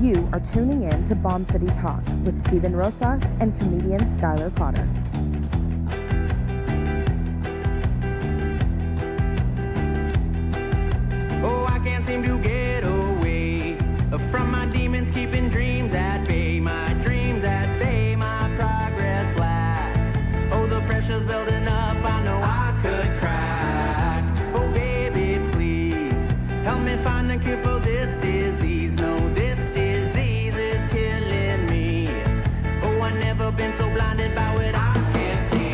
You are tuning in to Bomb City Talk with Steven Rosas and comedian Skylar Potter. Oh, I can't seem to get away from my demons, keeping dreams at bay. My dreams at bay, my progress lacks. Oh, the pressure's building up, I know I could crack. Oh, baby, please help me find the cure for this disease. No, this disease is killing me. Oh, I've never been so blinded by what I can't see.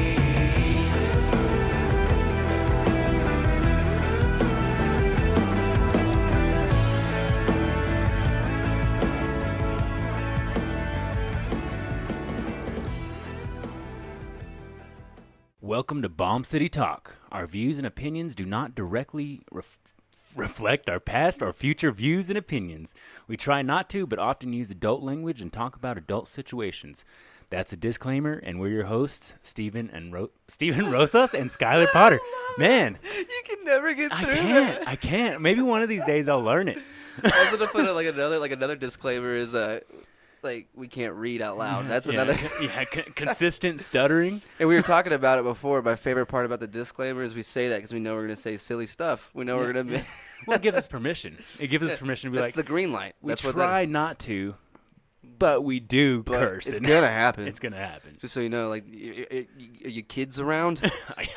Welcome to Bomb City Talk. Our views and opinions do not directly reflect our past or future views and opinions. We try not to, but often use adult language and talk about adult situations. That's a disclaimer, and we're your hosts, Steven Rosas and Skylar Potter. Man, You can never get through that. I can't. Maybe one of these days I'll learn it. I was gonna put another disclaimer is we can't read out loud. That's another. Consistent stuttering. And we were talking about it before. My favorite part about the disclaimer is we say that because we know we're gonna say silly stuff. We know we're gonna be. Well, it gives us permission. It gives us permission to be That's like, the green light. we That's what try not to, but we do But curse. it's and gonna happen. It's gonna happen. Just so you know, like, are your kids around?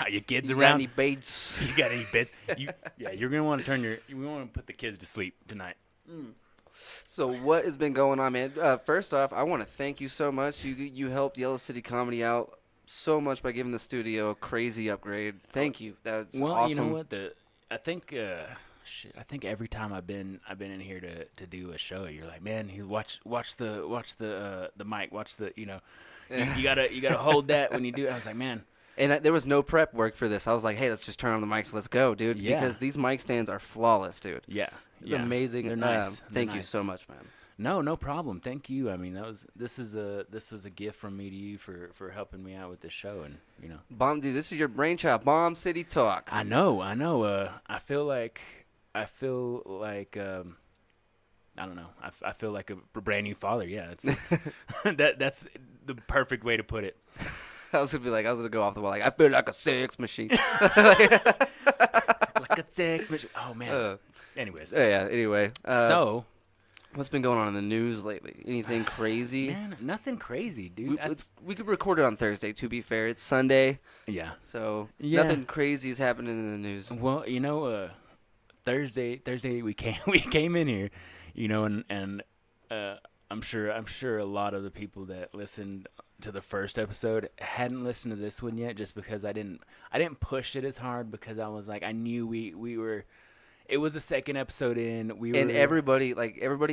Are your kids You got around? any baits? You got any bits? You're gonna want to we want to put the kids to sleep tonight. So what has been going on, man? First off, I want to thank you so much. You helped Yellow City Comedy out so much by giving the studio a crazy upgrade. Thank you. That's Well, awesome. you know what? I think every time I've been in here to do a show, you're like, man, you watch the mic, watch the you gotta hold that when you do it. I was like, man. And there was no prep work for this. I was like, hey, let's just turn on the mics. Let's go, dude. Yeah. Because these mic stands are flawless, dude. Yeah, It's amazing. They're nice. Thank They're you nice. so much, man. No problem. Thank you. I mean, this is a gift from me to you for helping me out with this show, and Bomb, dude, this is your brainchild. Bomb City Talk. I know. I feel like I don't know. I feel like a brand new father. Yeah, it's that's the perfect way to put it. I was gonna go off the wall. Like, I feel like a sex machine. Like a sex machine. Oh man. Anyways, Yeah. Anyway, so what's been going on in the news lately? Anything crazy? man, nothing crazy, dude. We could record it on Thursday. To be fair, it's Sunday, Yeah. so Yeah. nothing crazy is happening in the news. Well, Thursday we came in here, and I'm sure a lot of the people that listened to the first episode hadn't listened to this one yet, just because I didn't push it as hard, because I was like, I knew we were. It was the second episode in. And everybody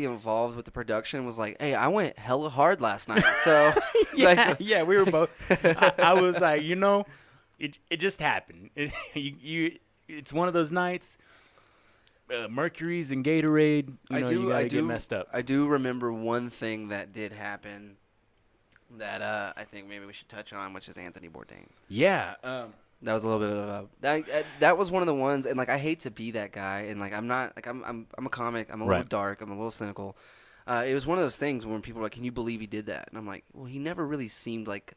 involved with the production was like, "Hey, I went hella hard last night." So yeah, we were both. I was like, it just happened. It's one of those nights. Mercury's and Gatorade. You gotta get messed up. I do remember one thing that did happen that I think maybe we should touch on, which is Anthony Bourdain. Yeah. That was a little bit of a that was one of the ones, and like, I hate to be that guy, and like, I'm not like I'm a comic. I'm a little Right. dark. I'm a little cynical. It was one of those things when people were like, "Can you believe he did that?" And I'm like, "Well, he never really seemed like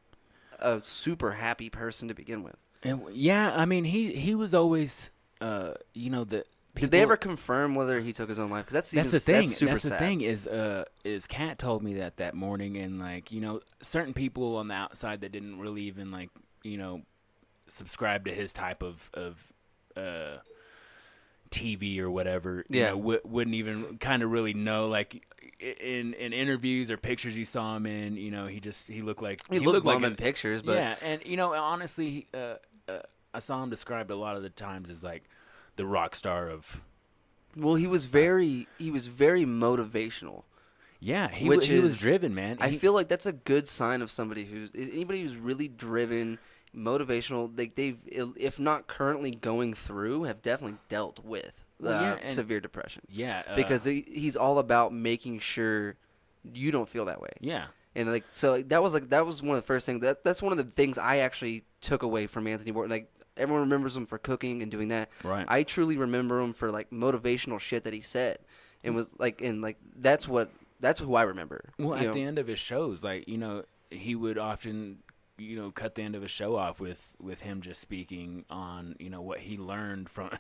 a super happy person to begin with." Yeah, I mean, he was always, Did they ever confirm whether he took his own life? Because That's the thing. That's super That's the sad. thing is Kat told me that morning, and like, certain people on the outside that didn't really even like, subscribe to his type of TV or whatever, wouldn't even kind of really know, like in interviews or pictures you saw him in, he looked like He looked like bum in pictures, but yeah, and honestly, I saw him described a lot of the times as like the rock star of. well, he was very motivational. Yeah, he Which was is- driven, man. I feel like that's a good sign of somebody anybody who's really driven, motivational. They've, if not currently going through, have definitely dealt with and- severe depression. Yeah, Because he's all about making sure you don't feel that way. yeah. And like, so that was one of the first things. That's one of the things I actually took away from Anthony Bourdain. Like, everyone remembers him for cooking and doing that. Right. I truly remember him for like motivational shit that he said, and was like, and like that's what That's who I remember. Well, at the end of his shows, like, you know, he would often, you know, cut the end of a show off with him just speaking on, you know, what he learned from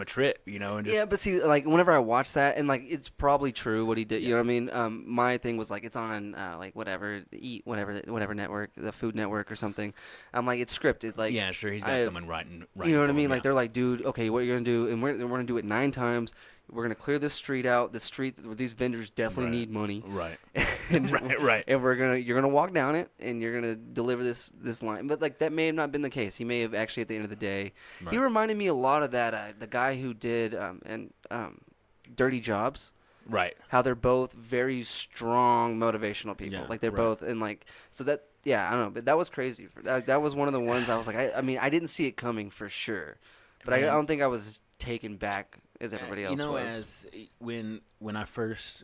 a trip, you know, and just, Yeah, but see, like, whenever I watch that, and, like, it's probably true what he did, you know what I mean? My thing was, like, it's on, like, whatever network, the Food Network or something. I'm like, it's scripted. Like, yeah, sure, he's got someone writing. You know what I for mean? him, Like, yeah. they're like, dude, okay, what you're going to do, and we're going to do it 9 times. We're going to clear this street out, this street where these vendors definitely need money. Right. and, right. And you're gonna walk down it, and you're gonna deliver this line. But like that may have not been the case. He may have actually, at the end of the day, he reminded me a lot of that the guy who did Dirty Jobs. Right. How they're both very strong motivational people. Yeah, like they're right. both, and like so that yeah, I don't know, but that was crazy. That was one of the ones I was like, I mean, I didn't see it coming for sure, but I don't think I was taken back as everybody else you know, was. as when I first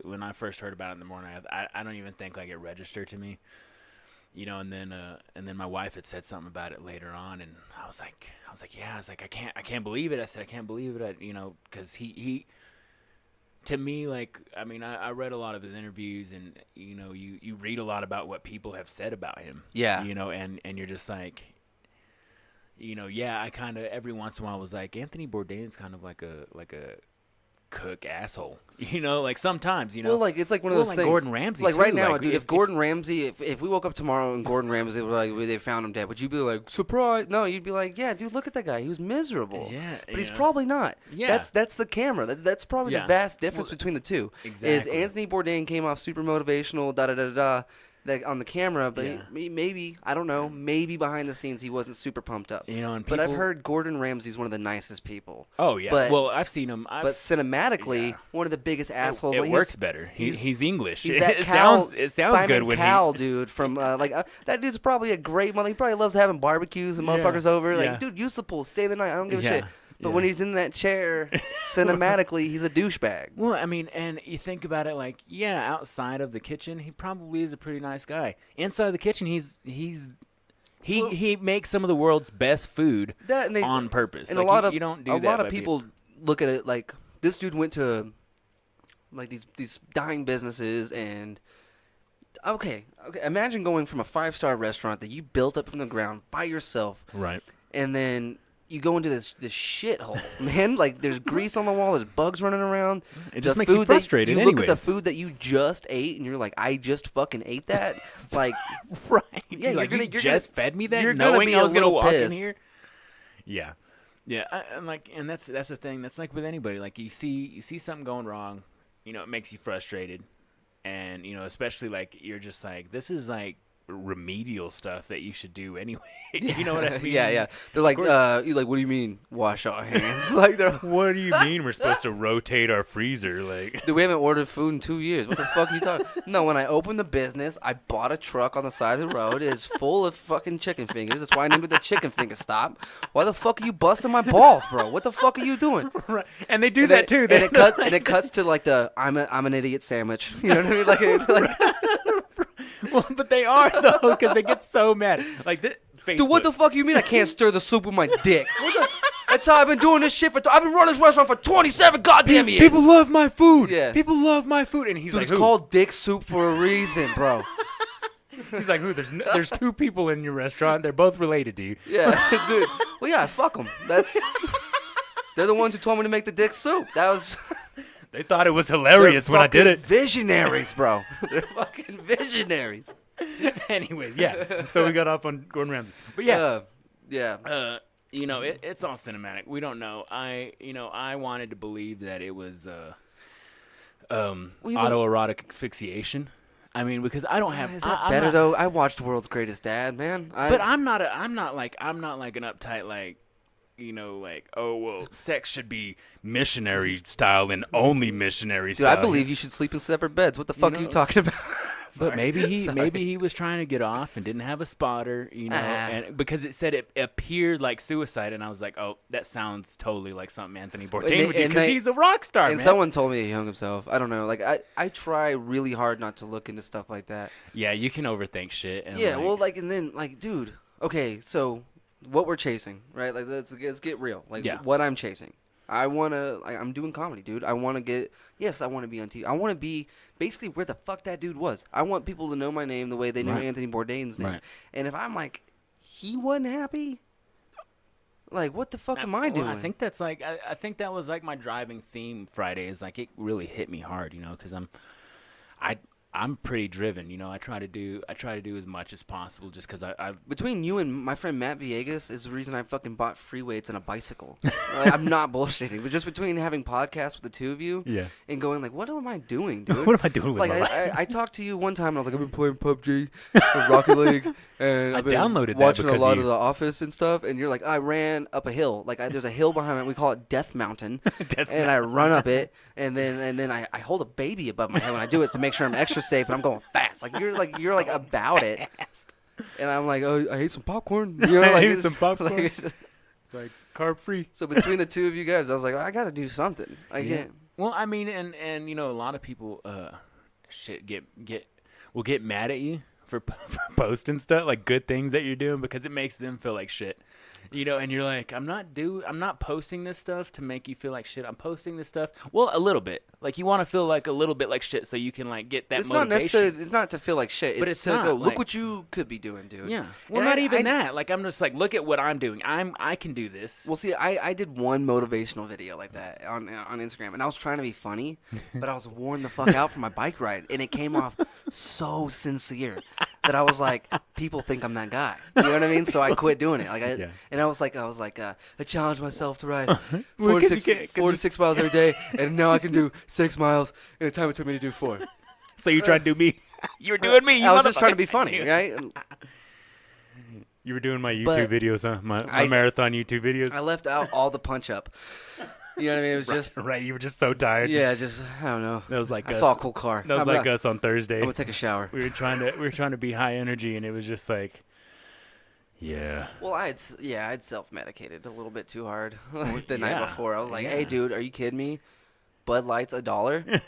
heard about it in the morning, I don't even think like it registered to me, you know. And then my wife had said something about it later on, and I was like, yeah, I was like, I can't believe it. I said, I can't believe it. You know, because he to me, like, I mean, I read a lot of his interviews, and you know, you read a lot about what people have said about him. Yeah. You know, and you're just like, you know, yeah, I kind of every once in a while was like, Anthony Bourdain's kind of like a cook asshole, you know, like sometimes, you know. Well, like it's like one of those like things. Gordon Ramsay, like too. right now, Like, dude. If Gordon Ramsay, if we woke up tomorrow and Gordon Ramsay was like they found him dead, would you be like surprised? No, you'd be like, yeah, dude, look at that guy. He was miserable. Yeah, but he's yeah. probably not. Yeah. That's the camera. That's probably the vast difference between the two. Exactly. Is Anthony Bourdain came off super motivational, da da da da. Like on the camera, but Yeah. maybe I don't know. Maybe behind the scenes he wasn't super pumped up. You know, and but I've people- heard Gordon Ramsay's one of the nicest people. Oh yeah, but- well, I've seen him. But cinematically, yeah. one of the biggest assholes. It Like, works better. he's- He's English. He's that it Cal, sounds Simon good when Cowell he. dude from that dude's probably a great mother. He probably loves having barbecues and Yeah, motherfuckers over. Like, yeah. dude, use the pool, stay the night. I don't give a Yeah, shit. But yeah. when he's in that chair, cinematically, he's a douchebag. Well, I mean, and you think about it, like, yeah, outside of the kitchen, he probably is a pretty nice guy. Inside the kitchen, he makes some of the world's best food on purpose. And like, a lot of you don't do a that lot of by people look at it like this dude went to like these dying businesses and. Okay. Imagine going from a 5-star restaurant that you built up from the ground by yourself, Right. and then you go into this shithole, man. Like there's grease on the wall, there's bugs running around. It just The makes you food that- frustrated You look at the anyways. food that you just ate, and you're like, I just fucking ate that. Like, Right. Yeah, like, you're you gonna- just fed me that you're gonna knowing be I a was going to little walk in pissed. here. Yeah. Yeah, and that's the thing. That's like with anybody. Like you see something going wrong, you know, it makes you frustrated. And, you know, especially like you're just like, this is like remedial stuff that you should do anyway. You know what I mean? yeah. They're like, you're like, what do you mean, wash our hands? Like, they're, What do you mean we're supposed to rotate our freezer? Like, dude, we haven't ordered food in 2 years. What the fuck are you talking? No, when I opened the business, I bought a truck on the side of the road. It's full of fucking chicken fingers. That's why I named it the Chicken Finger Stop. Why the fuck are you busting my balls, bro? What the fuck are you doing? right. And they do And that then- too. And it cuts to like the I'm an idiot sandwich. You know what I mean? Like well, but they are though, because they get so mad. Like, Facebook. dude, what the fuck you mean I can't stir the soup with my dick? That's how I've been doing this shit I've been running this restaurant for 27 goddamn years. People love my food. Yeah. People love my food. And he's Dude, like, it's who? called dick soup for a reason, bro. He's like, who? There's 2 people in your restaurant. They're both related to you. Yeah, dude. Well, yeah, fuck them. They're the ones who told me to make the dick soup. That was. They thought it was hilarious They're when I did fucking it. Visionaries, bro. They're fucking visionaries. Anyways, yeah. So we got off on Gordon Ramsay. But yeah. Yeah. You know, it's all cinematic. We don't know. I wanted to believe that it was autoerotic asphyxiation. I mean, because I don't have. Is that I'm better not- though? I watched World's Greatest Dad, man. But I'm not like an uptight like, you know, like, oh well, sex should be missionary style and only missionary dude, style. I believe you should sleep in separate beds. What the fuck are you know? talking about? But maybe Sorry. he was trying to get off and didn't have a spotter, you know, Ah. and because it said it appeared like suicide, and I was like, oh, that sounds totally like something Anthony Bourdain would do because he's a rock star, And man. someone told me he hung himself. I don't know. Like I try really hard not to look into stuff like that. Yeah, you can overthink shit. And Yeah, well, like, and then, like, dude, okay, so what we're chasing, right? Like, let's get real. Like, Yeah. what I'm chasing. I'm doing comedy, dude. I want to be on TV. I want to be basically where the fuck that dude was. I want people to know my name the way they knew Anthony Bourdain's name. Right. And if I'm like, he wasn't happy, like, what the fuck am I doing? I think that's like, I think that was like my driving theme Friday is like, it really hit me hard, you know, because I'm pretty driven, you know. I try to do as much as possible just because I between you and my friend Matt Villegas is the reason I fucking bought free weights and a bicycle. Like, I'm not bullshitting, but just between having podcasts with the two of you, and going like, what am I doing, dude? What am I doing with my life? I talked to you one time and I was like, I've been playing PUBG, Rocket League, and I've been downloaded watching that a lot of The Office and stuff. And you're like, I ran up a hill, like there's a hill behind me. We call it Death Mountain, and I run up it, and then I hold a baby above my head when I do it to make sure I'm extra safe. And I'm going fast, like you're about it. And I'm like, oh, I ate some popcorn. You know, like, I ate some popcorn. Like carb free. So between the two of you guys, I was like, I got to do something. I can't. Well, I mean, and you know, a lot of people, will get mad at you for posting stuff like good things that you're doing because it makes them feel like shit. You know, and you're like, I'm not posting this stuff to make you feel like shit. I'm posting this stuff, well, a little bit. Like, you want to feel like a little bit like shit so you can, like, get that motivation. It's not to feel like shit. But it's to not, go, like, look what you could be doing, dude. Yeah. Well, and not even that. Like, I'm just like, look at what I'm doing. I can do this. Well, see, I did one motivational video like that on Instagram, and I was trying to be funny, but I was worn the fuck out from my bike ride, and it came off so sincere that I was like, people think I'm that guy. You know what I mean? So I quit doing it. And I was like, I challenged myself to ride 4 to 6 miles every day, and now I can do 6 miles in the time it took me to do 4. So you tried to do me? You were doing me. I was just trying to be funny, right? You were doing my YouTube videos, huh? My marathon YouTube videos. I left out all the punch up. You know what I mean? It was just right. You were just so tired. Yeah, I don't know. That was like I saw a cool car. That was like us on Thursday. I'm gonna take a shower. We were trying to be high energy, and it was just like, yeah. Well, I'd self-medicated a little bit too hard the night before. I was like, hey, dude, are you kidding me? Bud Light's $1.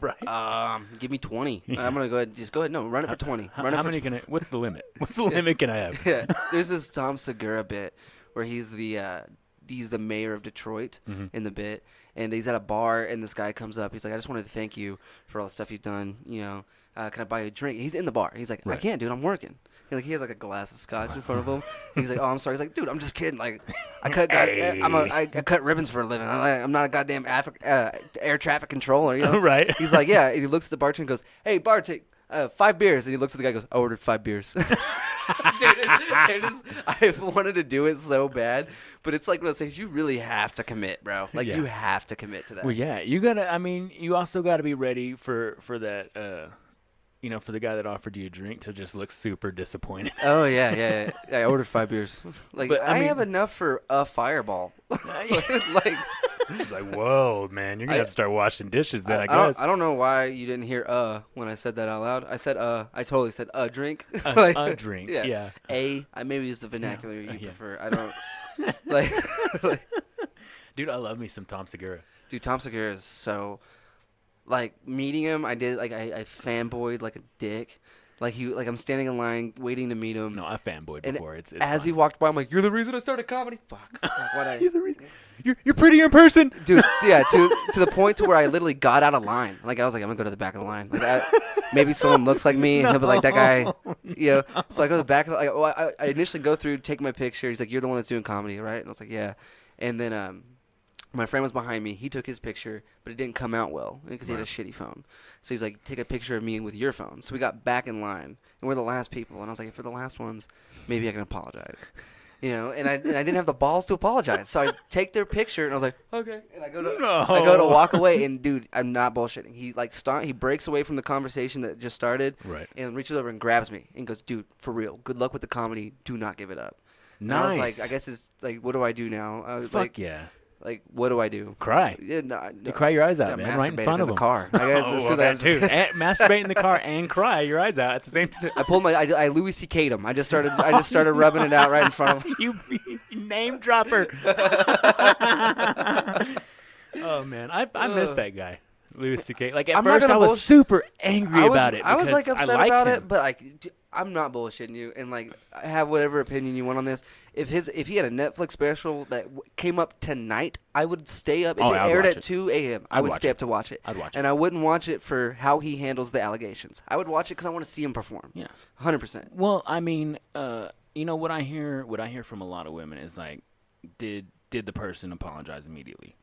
Right. Give me 20. I'm gonna go ahead. No, run it for 20. How many can I? What's the limit? What's the limit can I have? Yeah. There's this Tom Segura bit where he's the mayor of Detroit in the bit, and he's at a bar, and this guy comes up. He's like, I just wanted to thank you for all the stuff you've done. You know, can I buy you a drink? He's in the bar. He's like, I can't, dude. I'm working. And he has like a glass of scotch in front of him. And he's like, oh, I'm sorry. He's like, dude, I'm just kidding. Like, I cut ribbons for a living. I'm not a goddamn air traffic controller. You know? Right. He's like, yeah. And he looks at the bartender and goes, hey, bartender, 5 beers. And he looks at the guy and goes, I ordered 5 beers. Dude, I wanted to do it so bad, but it's like one of those things you really have to commit, bro. Like, you have to commit to that. Well, yeah, you gotta. I mean, you also gotta be ready for that. You know, for the guy that offered you a drink to just look super disappointed. Oh yeah. I ordered 5 beers. Like, but, I mean, have enough for a Fireball. Like. It's like, whoa, man, you're gonna have to start washing dishes then. I guess. I don't know why you didn't hear when I said that out loud. I said I totally said a drink. A drink. Yeah. I maybe it's the vernacular you prefer. I don't like. Dude, I love me some Tom Segura. Dude, Tom Segura is so. Like, meeting him, I fanboyed like a dick. Like, I'm standing in line waiting to meet him. No, I fanboyed before. It's as fun. He walked by, I'm like, you're the reason I started comedy. Fuck. Like, you're the reason. You're prettier in person, dude. Yeah, to the point to where I literally got out of line. Like, I was like, I'm gonna go to the back of the line. Like, maybe someone looks like me, and he'll be like, that guy. You know. So I go to the back. I initially go through, take my picture. He's like, you're the one that's doing comedy, right? And I was like, yeah. And then my friend was behind me. He took his picture, but it didn't come out well because he had a shitty phone. So he's like, take a picture of me with your phone. So we got back in line, and we're the last people. And I was like, for the last ones, maybe I can apologize. You know, and I didn't have the balls to apologize. So I take their picture, and I was like, okay. And I go to walk away, and dude, I'm not bullshitting. He he breaks away from the conversation that just started, and reaches over and grabs me and goes, dude, for real, good luck with the comedy. Do not give it up. Nice. And I was like, I guess it's like, what do I do now? Fuck yeah. Like, what do I do? Cry. Yeah, you cry your eyes out, man, right in front of the him. Car. I guess that too. Masturbate in the car and cry your eyes out at the same time. I pulled I Louis C.K'd him. I just started rubbing it out right in front of him. You name dropper. Oh man, I miss that guy, Louis C.K. Like at first, I was super angry about it. I was like upset about it, but like I'm not bullshitting you, and like have whatever opinion you want on this. If he had a Netflix special that came up tonight, I would stay up. If it aired at 2 a.m., I would stay up to watch it. I'd watch it. And I wouldn't watch it for how he handles the allegations. I would watch it because I want to see him perform. Yeah, 100%. Well, I mean, you know what I hear from a lot of women is like, did the person apologize immediately?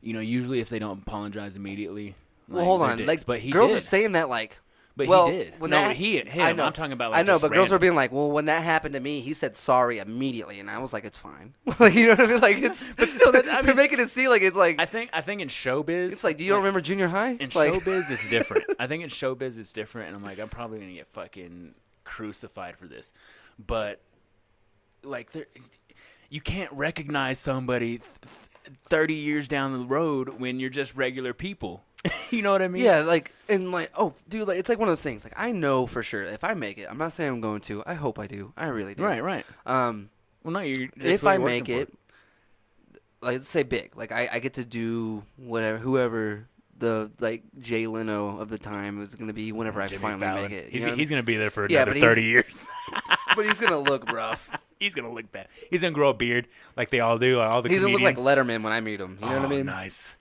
You know, usually if they don't apologize immediately, well, hold on, dicks, but girls did. are saying that like. But well, he did. When No, that, him. I know. I'm talking about. Like, I know, just but girls random. are being like, "Well, when that happened to me, he said sorry immediately," and I was like, "It's fine." Like, you know what I mean? Like, it's but still, they're making it seem like it's like. I think in showbiz, it's like, do you don't remember junior high? In like, showbiz, it's different. I think in showbiz, it's different, and I'm like, I'm probably gonna get fucking crucified for this, but like, you can't recognize somebody 30 years down the road when you're just regular people. You know what I mean? Yeah, like, and like, oh, dude, like, it's like one of those things. Like, I know for sure if I make it, I'm not saying I'm going to. I hope I do. I really do. Right. Well, no, if I make it, like, let's say big, like, I get to do whoever the like Jay Leno of the time is going to be whenever I finally make it. He's going to be there for Yeah, another 30 years. But he's going to look rough. He's going to look bad. He's going to grow a beard like they all do, like all the He's going comedians. to look like Letterman when I meet him. You know what I mean? Nice.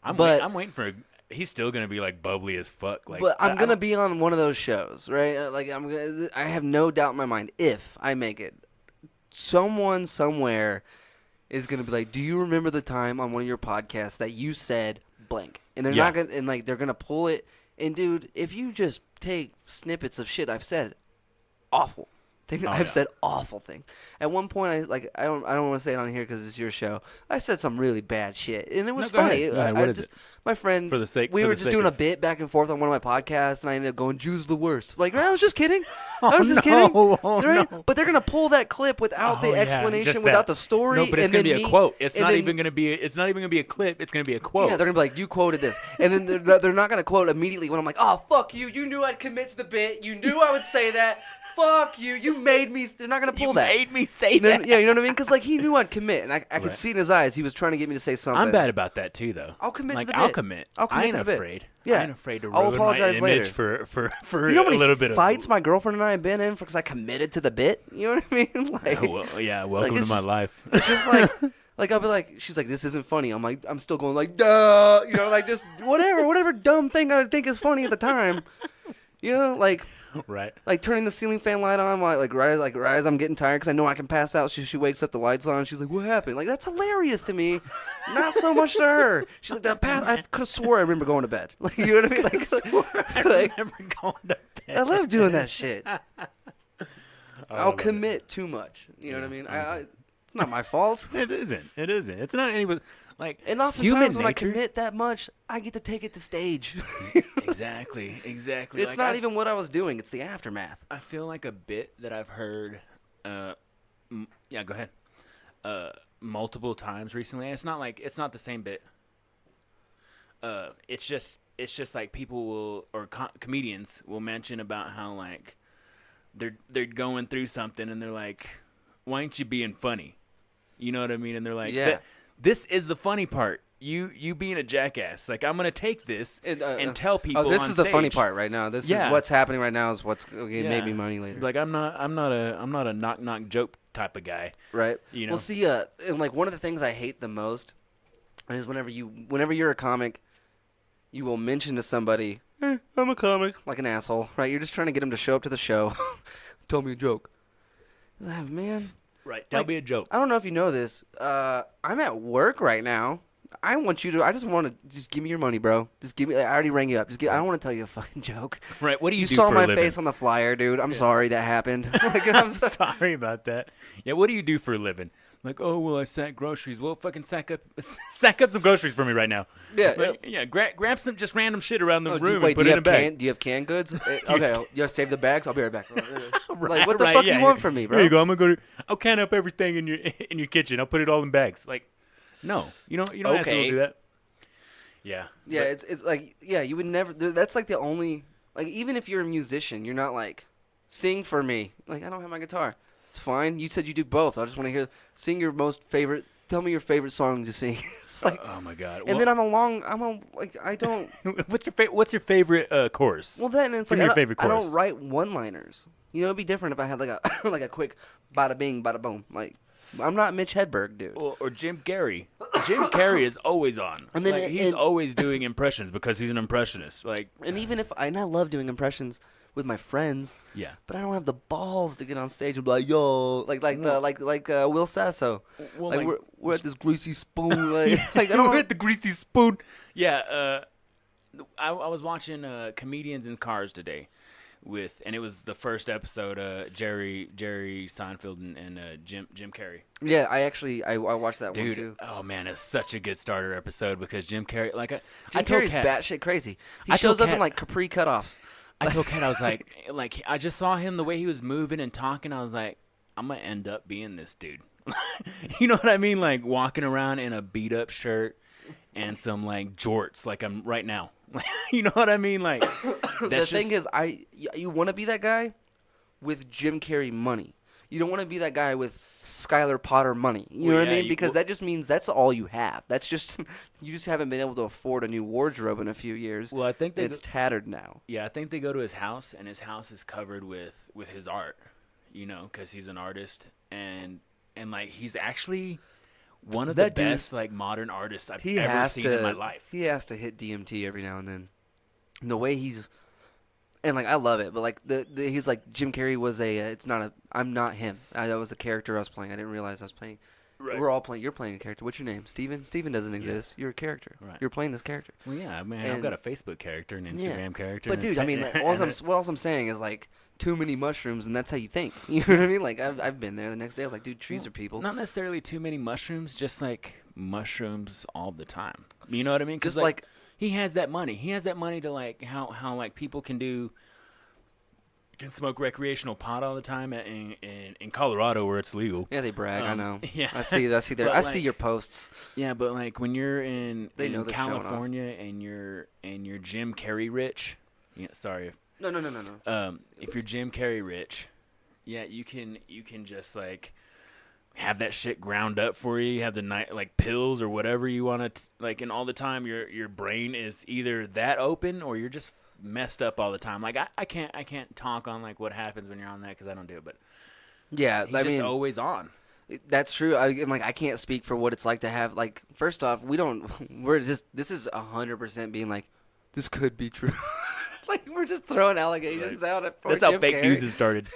I'm waiting for. He's still gonna be like bubbly as fuck. Like, but I'm gonna be on one of those shows, right? Like I have no doubt in my mind if I make it, someone somewhere is gonna be like, "Do you remember the time on one of your podcasts that you said blank?" And they're not gonna, and like they're gonna pull it. And dude, if you just take snippets of shit I've said, awful. I've said awful things. At one point, I don't want to say it on here because it's your show. I said some really bad shit, and it was funny. What is it? My friend, For the sake, we were just doing a bit back and forth on one of my podcasts, and I ended up going, "Jews the worst." Like, I was just kidding. I was just kidding. Right? No. But they're gonna pull that clip without the explanation, without the story. No, but it's and gonna be then a quote. It's not even gonna be. It's not even gonna be a clip. It's gonna be a quote. Yeah, they're gonna be like, "You quoted this," and then they're not gonna quote immediately when I'm like, "Oh, fuck you! You knew I'd commit to the bit. You knew I would say that." Fuck you! You made me. They're not gonna pull that. You made me say that. Yeah, you know what I mean? Because like he knew I'd commit, and I could see in his eyes he was trying to get me to say something. I'm bad about that too, though. I'll commit to the bit. I'll commit. I ain't afraid. Yeah. I ain't afraid to I'll ruin apologize my image later. for you know how a many little bit of fights my girlfriend and I have been in because I committed to the bit. You know what I mean? Like, welcome to my life. It's just like I'll be like, she's like, "This isn't funny." I'm like, I'm still going like, "Duh," you know, like just whatever dumb thing I would think is funny at the time. You know, like. Right. Like turning the ceiling fan light on while right as I'm getting tired because I know I can pass out. She wakes up, the lights on. She's like, "What happened?" Like, that's hilarious to me. Not so much to her. She's like, I could have swore I remember going to bed. Like, you know what I mean? Like, I remember going to bed. I love doing that shit. I'll commit too much. You know what I mean? It's not my fault. It isn't. It's not anybody. Like, and oftentimes when I commit that much, I get to take it to stage. Exactly. It's not even what I was doing. It's the aftermath. I feel like a bit that I've heard, go ahead, multiple times recently. And it's not the same bit. It's just like people will, or comedians will mention about how like they're going through something and they're like, "Why ain't you being funny?" You know what I mean? And they're like, "Yeah. This is the funny part. You being a jackass. Like, I'm gonna take this and tell people. Oh, this on is the funny stage. part right now. This is what's happening right now. Is what's made me money later. Like, I'm not a knock joke type of guy. Right. You know. Well, see, and like one of the things I hate the most is whenever you're a comic, you will mention to somebody, "I'm a comic," like an asshole. Right. You're just trying to get them to show up to the show. Tell me a joke. Man. Right. Tell me a joke. I don't know if you know this. I'm at work right now. I just want to give me your money, bro. Just give me. I already rang you up. I don't want to tell you a fucking joke. Right. What do you do saw for a my living? face on the flyer, dude. I'm sorry that happened. Like, I'm sorry about that. Yeah. What do you do for a living? Like, "Oh, well, I sack groceries." Well, fucking sack up some groceries for me right now. Yeah. Like, grab some just random shit around the room Wait, and put it in a bag. Do you have canned goods? Okay, you save the bags. I'll be right back. Right, what the fuck you want from me, bro? Here you go. I'll can up everything in your kitchen. I'll put it all in bags. Like, no, you don't have to do that. Yeah. Yeah, it's like, yeah, you would never. That's like the only, like, even if you're a musician, you're not like, "Sing for me." Like, I don't have my guitar. It's fine. You said you do both. I just want to sing your most favorite. Tell me your favorite song to sing. like, oh my god. and then I don't. What's your favorite course? Well, then it's Give like me your favorite I don't course. write one-liners. You know, it'd be different if I had like a like a quick bada bing, bada boom. Like, I'm not Mitch Hedberg, dude. Or Jim Carrey. Jim Carrey is always on. And then like, he's always doing impressions because he's an impressionist. Like, And even if I love doing impressions with my friends, yeah. but I don't have the balls to get on stage and be like, yo, like Will Sasso. Well, like like- we're at this greasy spoon. Like I don't We're at the greasy spoon. Yeah. I was watching Comedians in Cars today. And it was the first episode, Jerry Seinfeld and Jim Carrey. Yeah, I watched that one Dude, too. oh man, it's such a good starter episode because Jim Carrey, like Jim Carrey's batshit crazy. He I told shows up in Kat- like capri cutoffs. I told Kat, I was like I just saw him the way he was moving and talking. I was like, I'm gonna end up being this dude. You know what I mean? Like walking around in a beat up shirt and some like jorts, like I'm right now. You know what I mean? Like The thing is, you want to be that guy with Jim Carrey money. You don't want to be that guy with Skylar Potter money. You know what I mean? Because that just means that's all you have. That's just you just haven't been able to afford a new wardrobe in a few years. Well, I think it's tattered now. Yeah, I think they go to his house, and his house is covered with his art. You know, because he's an artist, and like he's actually one of the best like modern artists I've ever seen in my life. He has to hit DMT every now and then. And the way he's and like I love it, but like he's like Jim Carrey was I'm not him. That was a character I was playing. I didn't realize I was playing. Right. We're all playing. You're playing a character. What's your name? Steven? Steven doesn't exist. You're a character. Right. You're playing this character. Well, yeah, man, I've And- got a Facebook character, an Instagram character. But and a dude, I mean, like, all I'm saying is like too many mushrooms, and that's how you think. You know what I mean? Like I've been there. The next day, I was like, dude, trees are people. Not necessarily too many mushrooms, just like mushrooms all the time. You know what I mean? Because Just like he has that money. He has that money to like how like people can smoke recreational pot all the time in Colorado where it's legal. yeah, they brag. I know. Yeah. I see But, your posts. Yeah, but like when you're in know they're showing off. California and you're Jim Carrey rich. Yeah, sorry. No. If you're Jim Carrey rich, yeah, you can just like have that shit ground up for you. You have the night like pills or whatever you want to like, and all the time your brain is either that open or you're just messed up all the time. Like I can't talk on like what happens when you're on that because I don't do it, but Yeah, he's I just mean, always on. that's true. I can't speak for what it's like to have like. First off, this is 100% being like, this could be true. Like we're just throwing allegations out at. That's how fake news has started.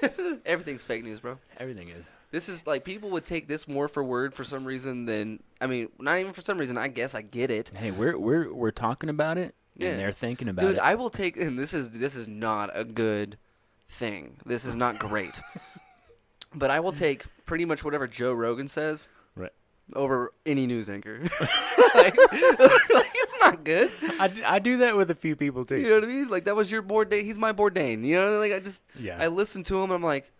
Everything's fake news, bro. Everything is. This is like people would take this more for word for some reason than not even for some reason. I guess I get it. Hey, we're talking about it, Yeah. and they're thinking about Dude, it. I will take, and this is not a good thing. This is not great. But I will take pretty much whatever Joe Rogan says Right. over any news anchor. like, it's not good. I do that with a few people too. You know what I mean? Like that was your Bourdain. He's my Bourdain. You know, like Yeah. I listen to him. And I'm like,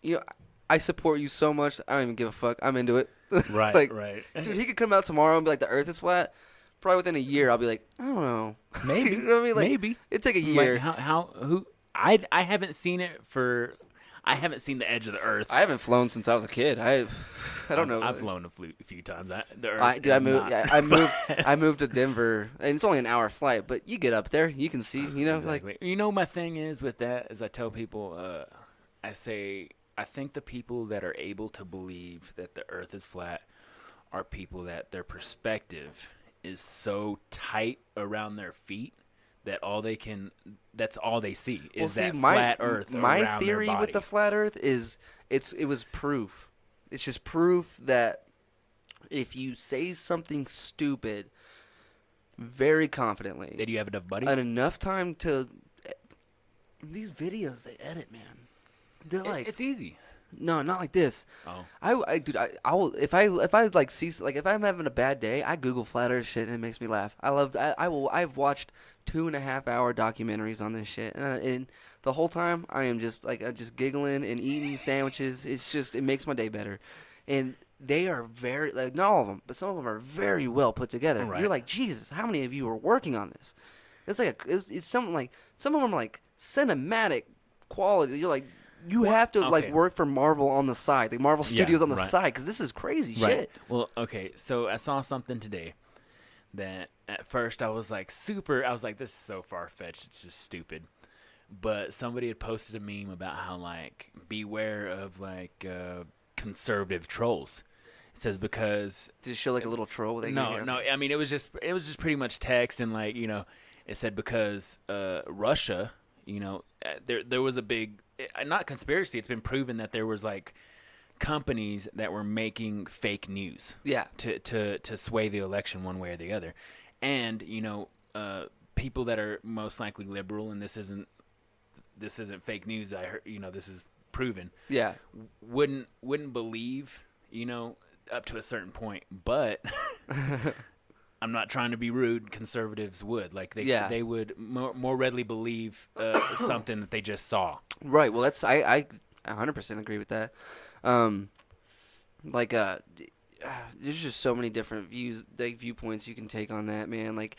you know, I support you so much. I don't even give a fuck. I'm into it. Right, like, right. Dude, he could come out tomorrow and be like, the Earth is flat. Probably within a year, I'll be like, I don't know. Maybe. You know what I mean? Like, Maybe. It'd take a Like, year. I haven't seen it for. I haven't seen the edge of the Earth. I haven't flown since I was a kid. I don't know. I've flown a few times. The Earth I is moved. not- Yeah, I moved to Denver, and it's only an hour flight. But you get up there, you can see. You know, it's Exactly. like You know, my thing is with that is I tell people, I think the people that are able to believe that the Earth is flat are people that their perspective is so tight around their feet that that's all they see is that flat Earth My around theory their body. with the flat Earth is it was proof. It's just proof that if you say something stupid very confidently, Did you have enough buddies? at enough time to these videos they edit, man. They're like It's easy. no, not like this. Oh. I will if I like see like if I'm having a bad day, I Google flat Earth shit and it makes me laugh. I've watched 2.5 hour documentaries on this shit and the whole time I am just like just giggling and eating sandwiches. It makes my day better, and they are very like not all of them, but some of them are very well put together. Right. You're like, Jesus, how many of you are working on this? It's like it's something like some of them are like cinematic quality. You're like. You have to like okay. work for Marvel on the side, like Marvel Studios on the right. side, because this is crazy Right. shit. Well, okay. So I saw something today. that at first I was like, this is so far-fetched, it's just stupid. But somebody had posted a meme about how, like, beware of, like, conservative trolls. It says because... Did it show, like, a little troll? No, I mean, it was just pretty much text, and, like, you know, it said because Russia, you know, there was a big... Not conspiracy, it's been proven that there was, like, companies that were making fake news. Yeah. To sway the election one way or the other. And, you know, people that are most likely liberal, and this isn't fake news, I heard, you know, this is proven. Yeah. Wouldn't believe, you know, up to a certain point, but I'm not trying to be rude, conservatives would. Like, they would more readily believe something that they just saw. Right. Well, that's I 100% agree with that. Like, there's just so many different viewpoints you can take on that, man. Like,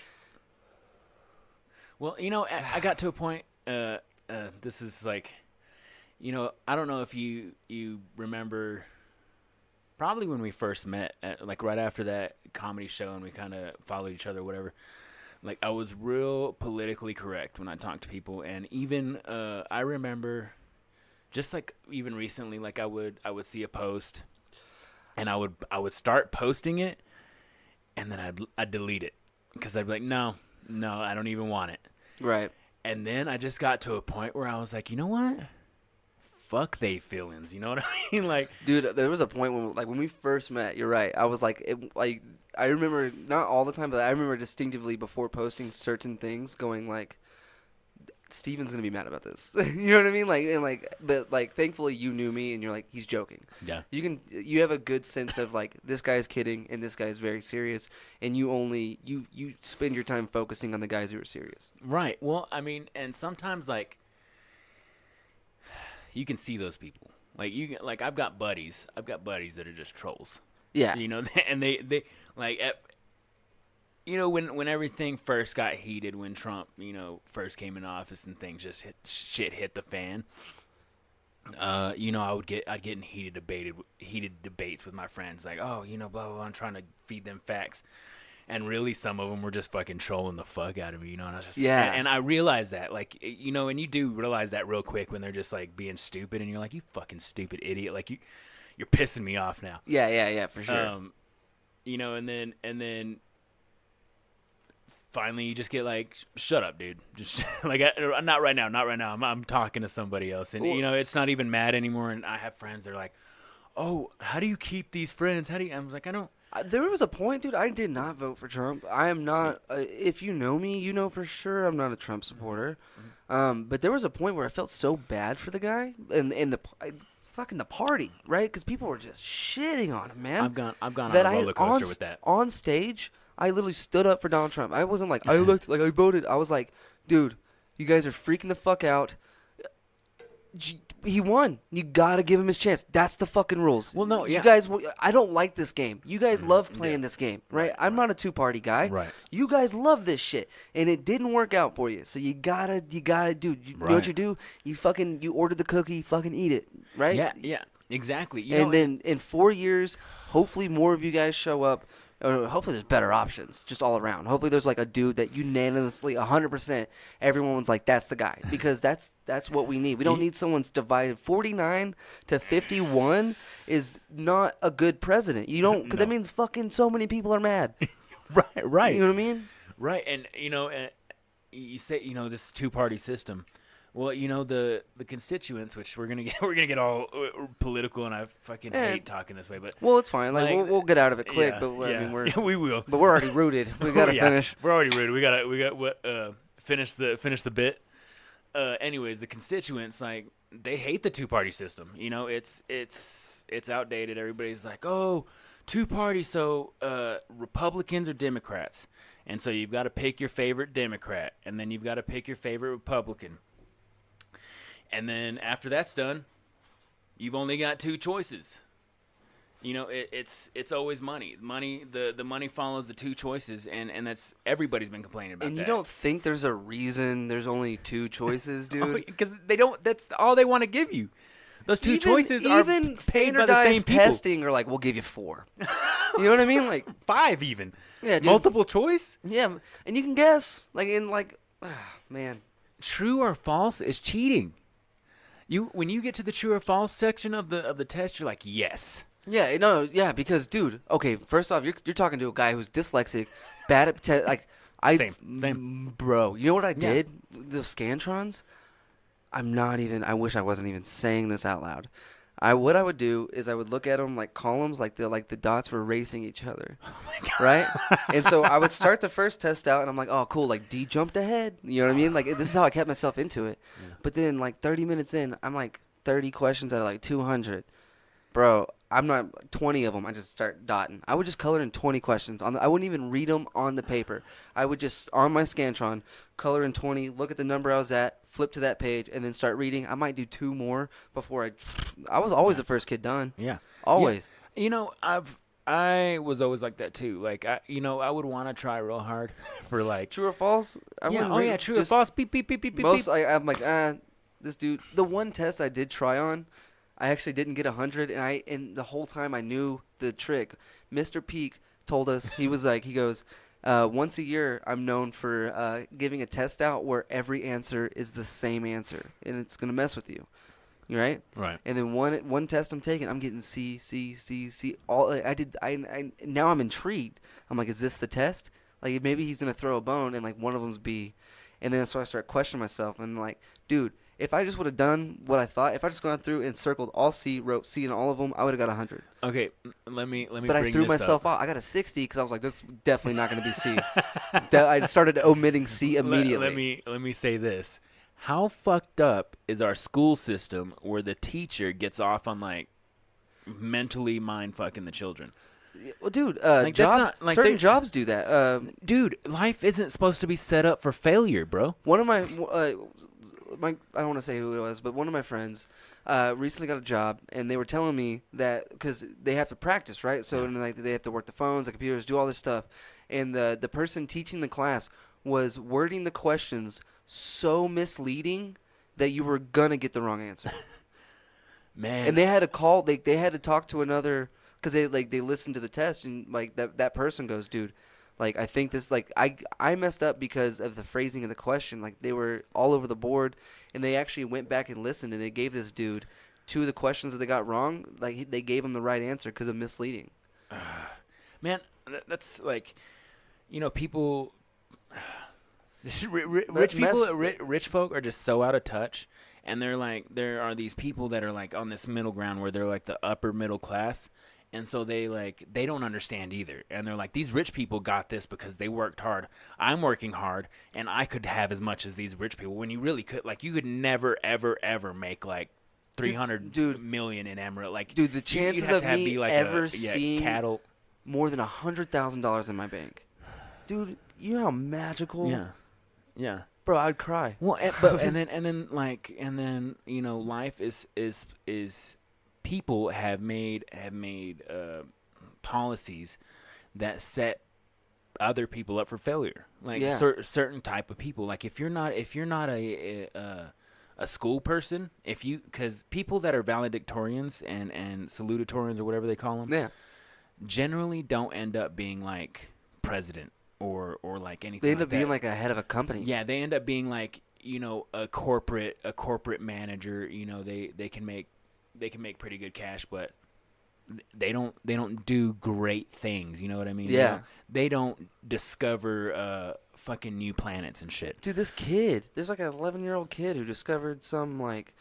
well, you know, I got to a point. This is like, you know, I don't know if you remember. Probably when we first met, like right after that comedy show, and we kind of followed each other, or whatever. Like, I was real politically correct when I talked to people, and even I remember, just like even recently, like I would see a post, and I would start posting it, and then I'd delete it because I'd be like, no, I don't even want it. Right. And then I just got to a point where I was like, you know what? Fuck they feelings, you know what I mean? Like, dude, there was a point when we first met. You're right. I was like, I remember, not all the time, but I remember distinctively before posting certain things, going like, Steven's gonna be mad about this. You know what I mean? But thankfully you knew me, and you're like, he's joking. Yeah. You have a good sense of like, this guy's kidding and this guy's very serious, and you spend your time focusing on the guys who are serious. Right. Well, I mean, and sometimes like, you can see those people. Like I've got buddies that are just trolls. Yeah. You know, and they like, you know, when everything first got heated, when Trump, you know, first came in office and things just hit the fan. You know, I'd get in heated debates with my friends, like, oh, you know, blah blah blah. I'm trying to feed them facts, and really some of them were just fucking trolling the fuck out of me, you know. And I was just, and I realized that, like, you know, and you do realize that real quick when they're just like being stupid, and you're like, you fucking stupid idiot, like you're pissing me off now. Yeah, for sure. You know, and then. Finally, you just get like, shut up, dude. Just like, not right now. I'm talking to somebody else, and you know, it's not even mad anymore. And I have friends that are like, oh, how do you keep these friends? I was like, I don't. There was a point, dude. I did not vote for Trump. I am not. If you know me, you know for sure I'm not a Trump supporter. But there was a point where I felt so bad for the guy and the party, right? Because people were just shitting on him, man. I've gone on a roller coaster with that. On stage, I literally stood up for Donald Trump. I wasn't like, I voted. I was like, dude, you guys are freaking the fuck out. He won. You gotta give him his chance. That's the fucking rules. Well, no, yeah. You guys, I don't like this game. You guys love playing this game, right? I'm not a two-party guy. Right. You guys love this shit, and it didn't work out for you. So you gotta do. You know what you do? You order the cookie, you fucking eat it, right? Yeah, exactly. Then in 4 years, hopefully more of you guys show up. Hopefully there's better options just all around. Hopefully there's like a dude that unanimously 100% everyone's like, that's the guy, because that's what we need. We don't need someone's divided. 49 to 51 is not a good president. You don't, because that means fucking so many people are mad. Right. You know what I mean? Right. And you know, you say, you know, this two-party system. Well, you know, the constituents, which we're gonna get all political, and I fucking hate talking this way, but it's fine. Like we'll get out of it quick, but I mean, we will. But we're already rooted. We gotta finish. We're already rooted. We got finish the bit. Anyways, the constituents, like, they hate the two-party system. You know, it's outdated. Everybody's like, oh, two-party, so Republicans or Democrats, and so you've got to pick your favorite Democrat, and then you've got to pick your favorite Republican. And then after that's done, you've only got two choices. You know, it's always money. The money follows the two choices, and that's, everybody's been complaining about that. And you don't think there's a reason there's only two choices, dude? Because they don't. That's all they want to give you. Those two choices are paid by the same people. Testing are like, we'll give you 4. You know what I mean? Like 5 even. Yeah, dude. Multiple choice. Yeah, and you can guess man. True or false is cheating. When you get to the true or false section of the test, you're like, yes. Yeah, no, yeah, because dude, okay, first off, you're talking to a guy who's dyslexic, bad at Same. Bro, you know what I did? The Scantrons. I wish I wasn't even saying this out loud. What I would do is I would look at them like columns, like the dots were racing each other. Oh my God. Right? And so I would start the first test out, and I'm like, oh, cool, like D jumped ahead. You know what I mean? Like this is how I kept myself into it. Yeah. But then like 30 minutes in, I'm like 30 questions out of like 200. Bro, I'm not 20 of them. I just start dotting. I would just color in 20 questions. I wouldn't even read them on the paper. I would just, on my Scantron, color in 20, look at the number I was at, flip to that page, and then start reading. I might do 2 more before I was always the first kid done. Yeah. Always. Yeah. You know, I was always like that too. Like, I would want to try real hard for like. True or false? True or false. Beep, beep, beep, beep, beep. Most, I'm like, this dude. The one test I did try on, I actually didn't get 100, and the whole time I knew the trick. Mr. Peak told us, he goes, once a year I'm known for giving a test out where every answer is the same answer, and it's gonna mess with you, right? Right. And then one test I'm taking, I'm getting C. All now I'm intrigued. I'm like, is this the test? Like maybe he's gonna throw a bone, and like one of them's B, and then so I start questioning myself, and like, dude. If I just would have done what I thought, if I just gone through and circled all C, wrote C in all of them, I would have got 100. Okay, let me. But I threw myself off. I got a 60 because I was like, this is definitely not going to be C. I started omitting C immediately. Let me say this: how fucked up is our school system where the teacher gets off on like mentally mind fucking the children? Well, dude, like, jobs, certain jobs do that. Dude, life isn't supposed to be set up for failure, bro. One of my I don't want to say who it was, but one of my friends recently got a job, and they were telling me that because they have to practice, right? So and, like they have to work the phones, the computers, do all this stuff, and the person teaching the class was wording the questions so misleading that you were gonna get the wrong answer. Man, and they had to call. They had to talk to another because they listened to the test, and like that person goes, dude. Like, I think this, like, I messed up because of the phrasing of the question. Like, they were all over the board, and they actually went back and listened, and they gave this dude 2 of the questions that they got wrong. Like, they gave him the right answer because of misleading. Man, that's like, you know, people, rich folk are just so out of touch, and they're like, there are these people that are, like, on this middle ground where they're, like, the upper middle class. And so they don't understand either. And they're like, these rich people got this because they worked hard. I'm working hard, and I could have as much as these rich people. When you really could, like, you could never, ever, ever make like 300 million in Emerald. Like, dude, the chances of me ever seeing cattle more than $100,000 in my bank, dude, you know how magical. Yeah. Bro, I'd cry. Well, and then you know, life is. People have made policies that set other people up for failure. Like certain type of people. Like if you're not a school person, because people that are valedictorians and salutatorians or whatever they call them, generally don't end up being like president or like anything. They end up being like a head of a company. Yeah, they end up being like, you know, a corporate manager. You know, they can make pretty good cash, but they don't do great things. You know what I mean? Yeah. They don't discover fucking new planets and shit. Dude, there's like an 11-year-old kid who discovered some like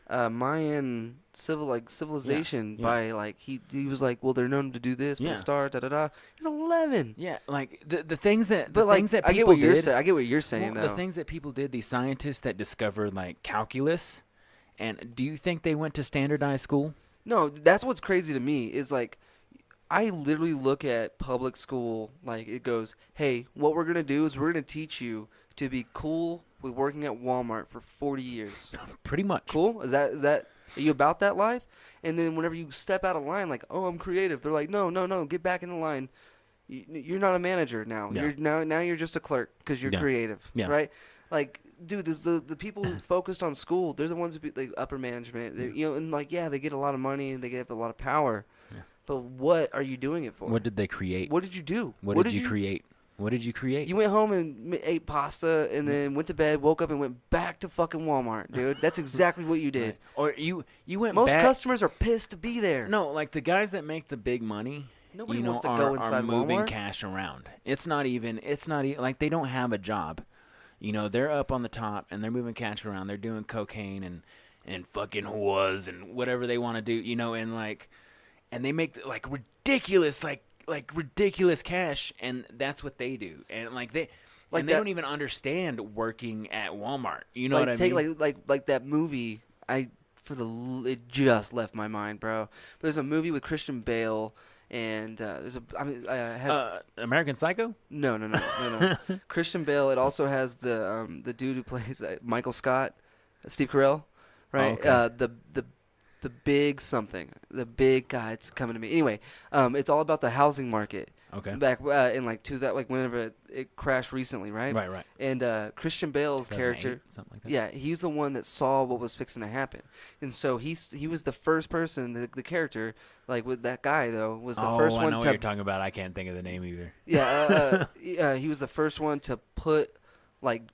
Mayan civilization by like he was like, well, they're known to do this, put a star, da da da. He's 11. Yeah, like the things that I get what you're saying. I get what you're saying though. The things that people did, these scientists that discovered like calculus. And do you think they went to standardized school? No, that's what's crazy to me is like I literally look at public school like it goes, hey, what we're going to do is we're going to teach you to be cool with working at Walmart for 40 years. Pretty much. Cool? Is that are you about that life? And then whenever you step out of line like, oh, I'm creative, they're like, no, get back in the line. You're not a manager now. Yeah. Now you're just a clerk because you're creative, right? Like, dude, the people who focused on school, they're the ones who be like upper management, and like, they get a lot of money and they get a lot of power, But what are you doing it for? What did they create? What did you do? What did you create? What did you create? You went home and ate pasta and then went to bed, woke up and went back to fucking Walmart, dude. That's exactly what you did. Right. Or you went Most back. customers are pissed to be there. No, like the guys that make the big money. Nobody you know, wants to are, go inside are moving Walmart. cash around. It's not even like they don't have a job. You know, they're up on the top and they're moving cash around. They're doing cocaine and fucking whores and whatever they want to do, you know, and they make like ridiculous ridiculous cash, and that's what they do. And they don't even understand working at Walmart. You know what I mean? Like that movie. It just left my mind, bro. But there's a movie with Christian Bale. And American Psycho? No. Christian Bale. It also has the dude who plays Michael Scott, Steve Carell, right? Oh, okay. The big something, the big guy. It's coming to me. Anyway, it's all about the housing market. Okay. Back in whenever it crashed recently, right? Right. And Christian Bale's character, something like that. yeah, he's the one that saw what was fixing to happen, and so he was the first person, the character, like with that guy though, was the first one I know to. what you're talking about. I can't think of the name either. Yeah, he was the first one to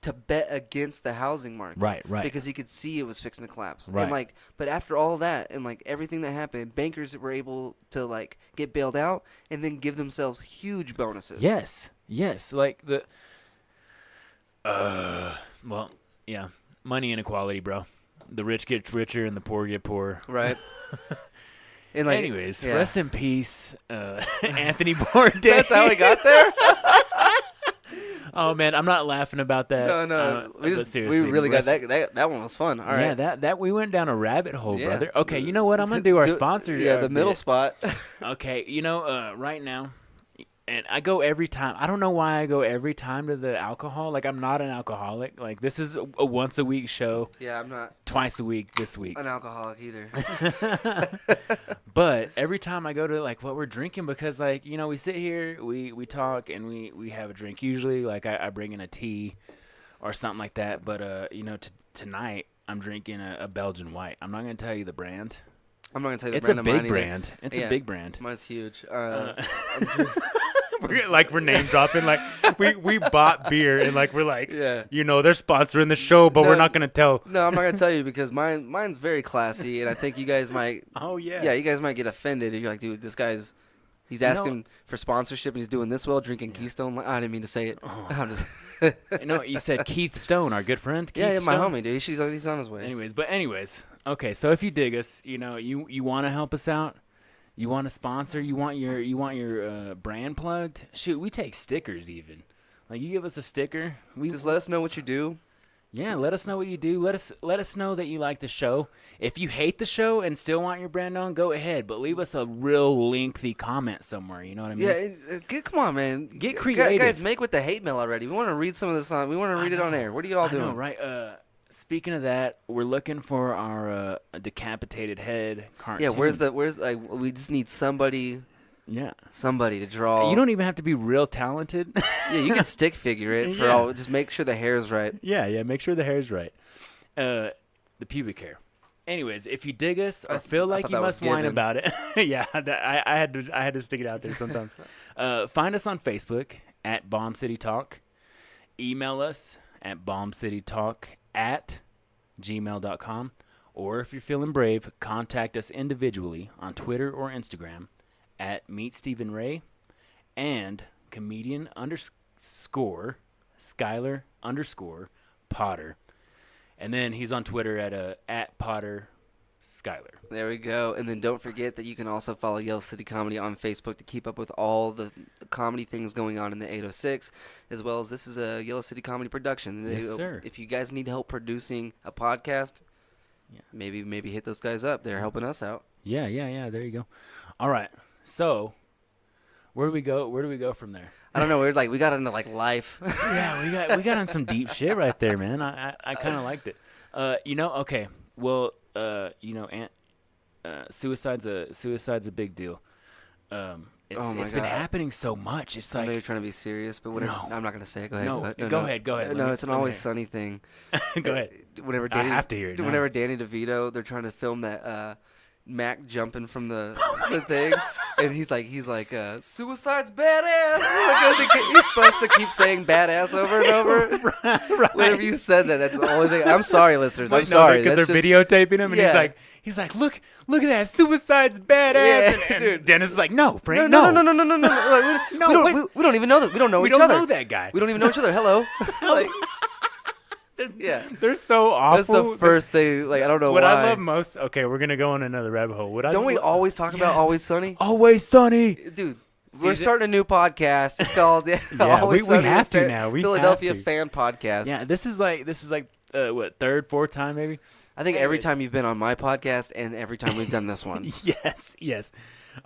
to bet against the housing market. Right. Because he could see it was fixing to collapse. Right. And but after all that and everything that happened, bankers were able to get bailed out and then give themselves huge bonuses. Yes. Like the well, yeah. Money inequality, bro. The rich get richer and the poor get poorer. Right. And anyways, yeah. rest in peace, Anthony Bourdain. That's how we got there? Oh man, I'm not laughing about that. No. But we seriously, really got that one was fun. All right. Yeah, that we went down a rabbit hole, Yeah. brother. Okay, you know what? I'm gonna do our sponsor. Yeah, the middle spot. Okay, right now, and I go every time. I don't know why I go every time to the alcohol. Like I'm not an alcoholic. Like this is a once a week show. Yeah, I'm not Twice a week this week. an alcoholic either. But every time I go to what we're drinking, because we sit here, we talk, and we have a drink. Usually I bring in a tea or something like that. But tonight I'm drinking a Belgian white. I'm not gonna tell you the brand. I'm not gonna tell you the It's brand a of mine big either. brand. It's a big brand. Mine's huge. We're name dropping. We bought beer and we're Yeah. they're sponsoring the show, but No. we're not gonna tell. No, I'm not gonna tell you because mine's very classy, and I think you guys might. Oh yeah. Yeah, you guys might get offended if you're like, dude, this guy's. He's asking for sponsorship and he's doing this well, drinking Keystone. I didn't mean to say it. Oh. I'm just. You said Keith Stone, our good friend. Yeah, Keith my Stone? homie, dude. He's on his way. Anyways, okay. So if you dig us, you want to help us out, you want to sponsor, you want your brand plugged. Shoot, we take stickers even. You give us a sticker, Just let us know what you do. Yeah, let us know what you do. Let us know that you like the show. If you hate the show and still want your brand on, go ahead. But leave us a real lengthy comment somewhere. You know what I mean? Yeah, come on, man. Get creative. Guys, make with the hate mail already. We want to read some of this on. We want to read it on air. What are you all doing? I know, right? Speaking of that, we're looking for our decapitated head cartoon. Yeah, where's we just need somebody. Yeah. Somebody to draw. You don't even have to be real talented. Yeah, you can stick figure it for Yeah. all. Just make sure the hair's right. Yeah, make sure the hair's right. The pubic hair. Anyways, if you dig us or feel like thought you that must was whine given. about it, yeah, I had to stick it out there sometimes. Find us on Facebook at Bomb City Talk. Email us at bombcitytalk@gmail.com. Or if you're feeling brave, contact us individually on Twitter or Instagram at Meet Stephen Ray and comedian _ Skylar _ Potter. And then he's on Twitter at Potter Skylar. There we go. And then don't forget that you can also follow Yellow City Comedy on Facebook to keep up with all the comedy things going on in the 806, as well as this is a Yellow City Comedy production. Yes, sir. If you guys need help producing a podcast, maybe hit those guys up. They're helping us out. Yeah. There you go. All right. So, where do we go? Where do we go from there? I don't know. We got into life. Yeah, we got on some deep shit right there, man. I kind of liked it. Okay. Well, suicide's a big deal. It's been happening so much. It's I know you're trying to be serious, but whatever. No. I'm not gonna say it. Go ahead. No, go ahead. No, it's an Always Sunny thing. Go ahead. Whenever I have to hear it now. Whenever Danny DeVito, they're trying to film that Mac jumping from the thing, And he's like, suicide's badass. He's supposed to keep saying badass over and over. Right. Whenever you said that, that's the only thing. I'm sorry, listeners. I'm No, sorry. because they're videotaping him, and Yeah. he's like, look at that, suicide's badass. Yeah, and dude. Dennis is like, no, Frank, No. no. Like, we don't even know that. We don't know each don't other. know that guy. We don't even know each other. Hello. Like, yeah. They're so awful. That's the first thing. Like, I don't know What why. I love most. Okay, we're gonna go on another rabbit hole. Don't we always talk about Yes. Always Sunny? Always Sunny. Dude, we're starting a new podcast. It's called we Always Sunny. have to now. We Philadelphia have to. fan podcast. Yeah, this is like what, third, fourth time maybe? I think every time you've been on my podcast and every time we've done this one. Yes.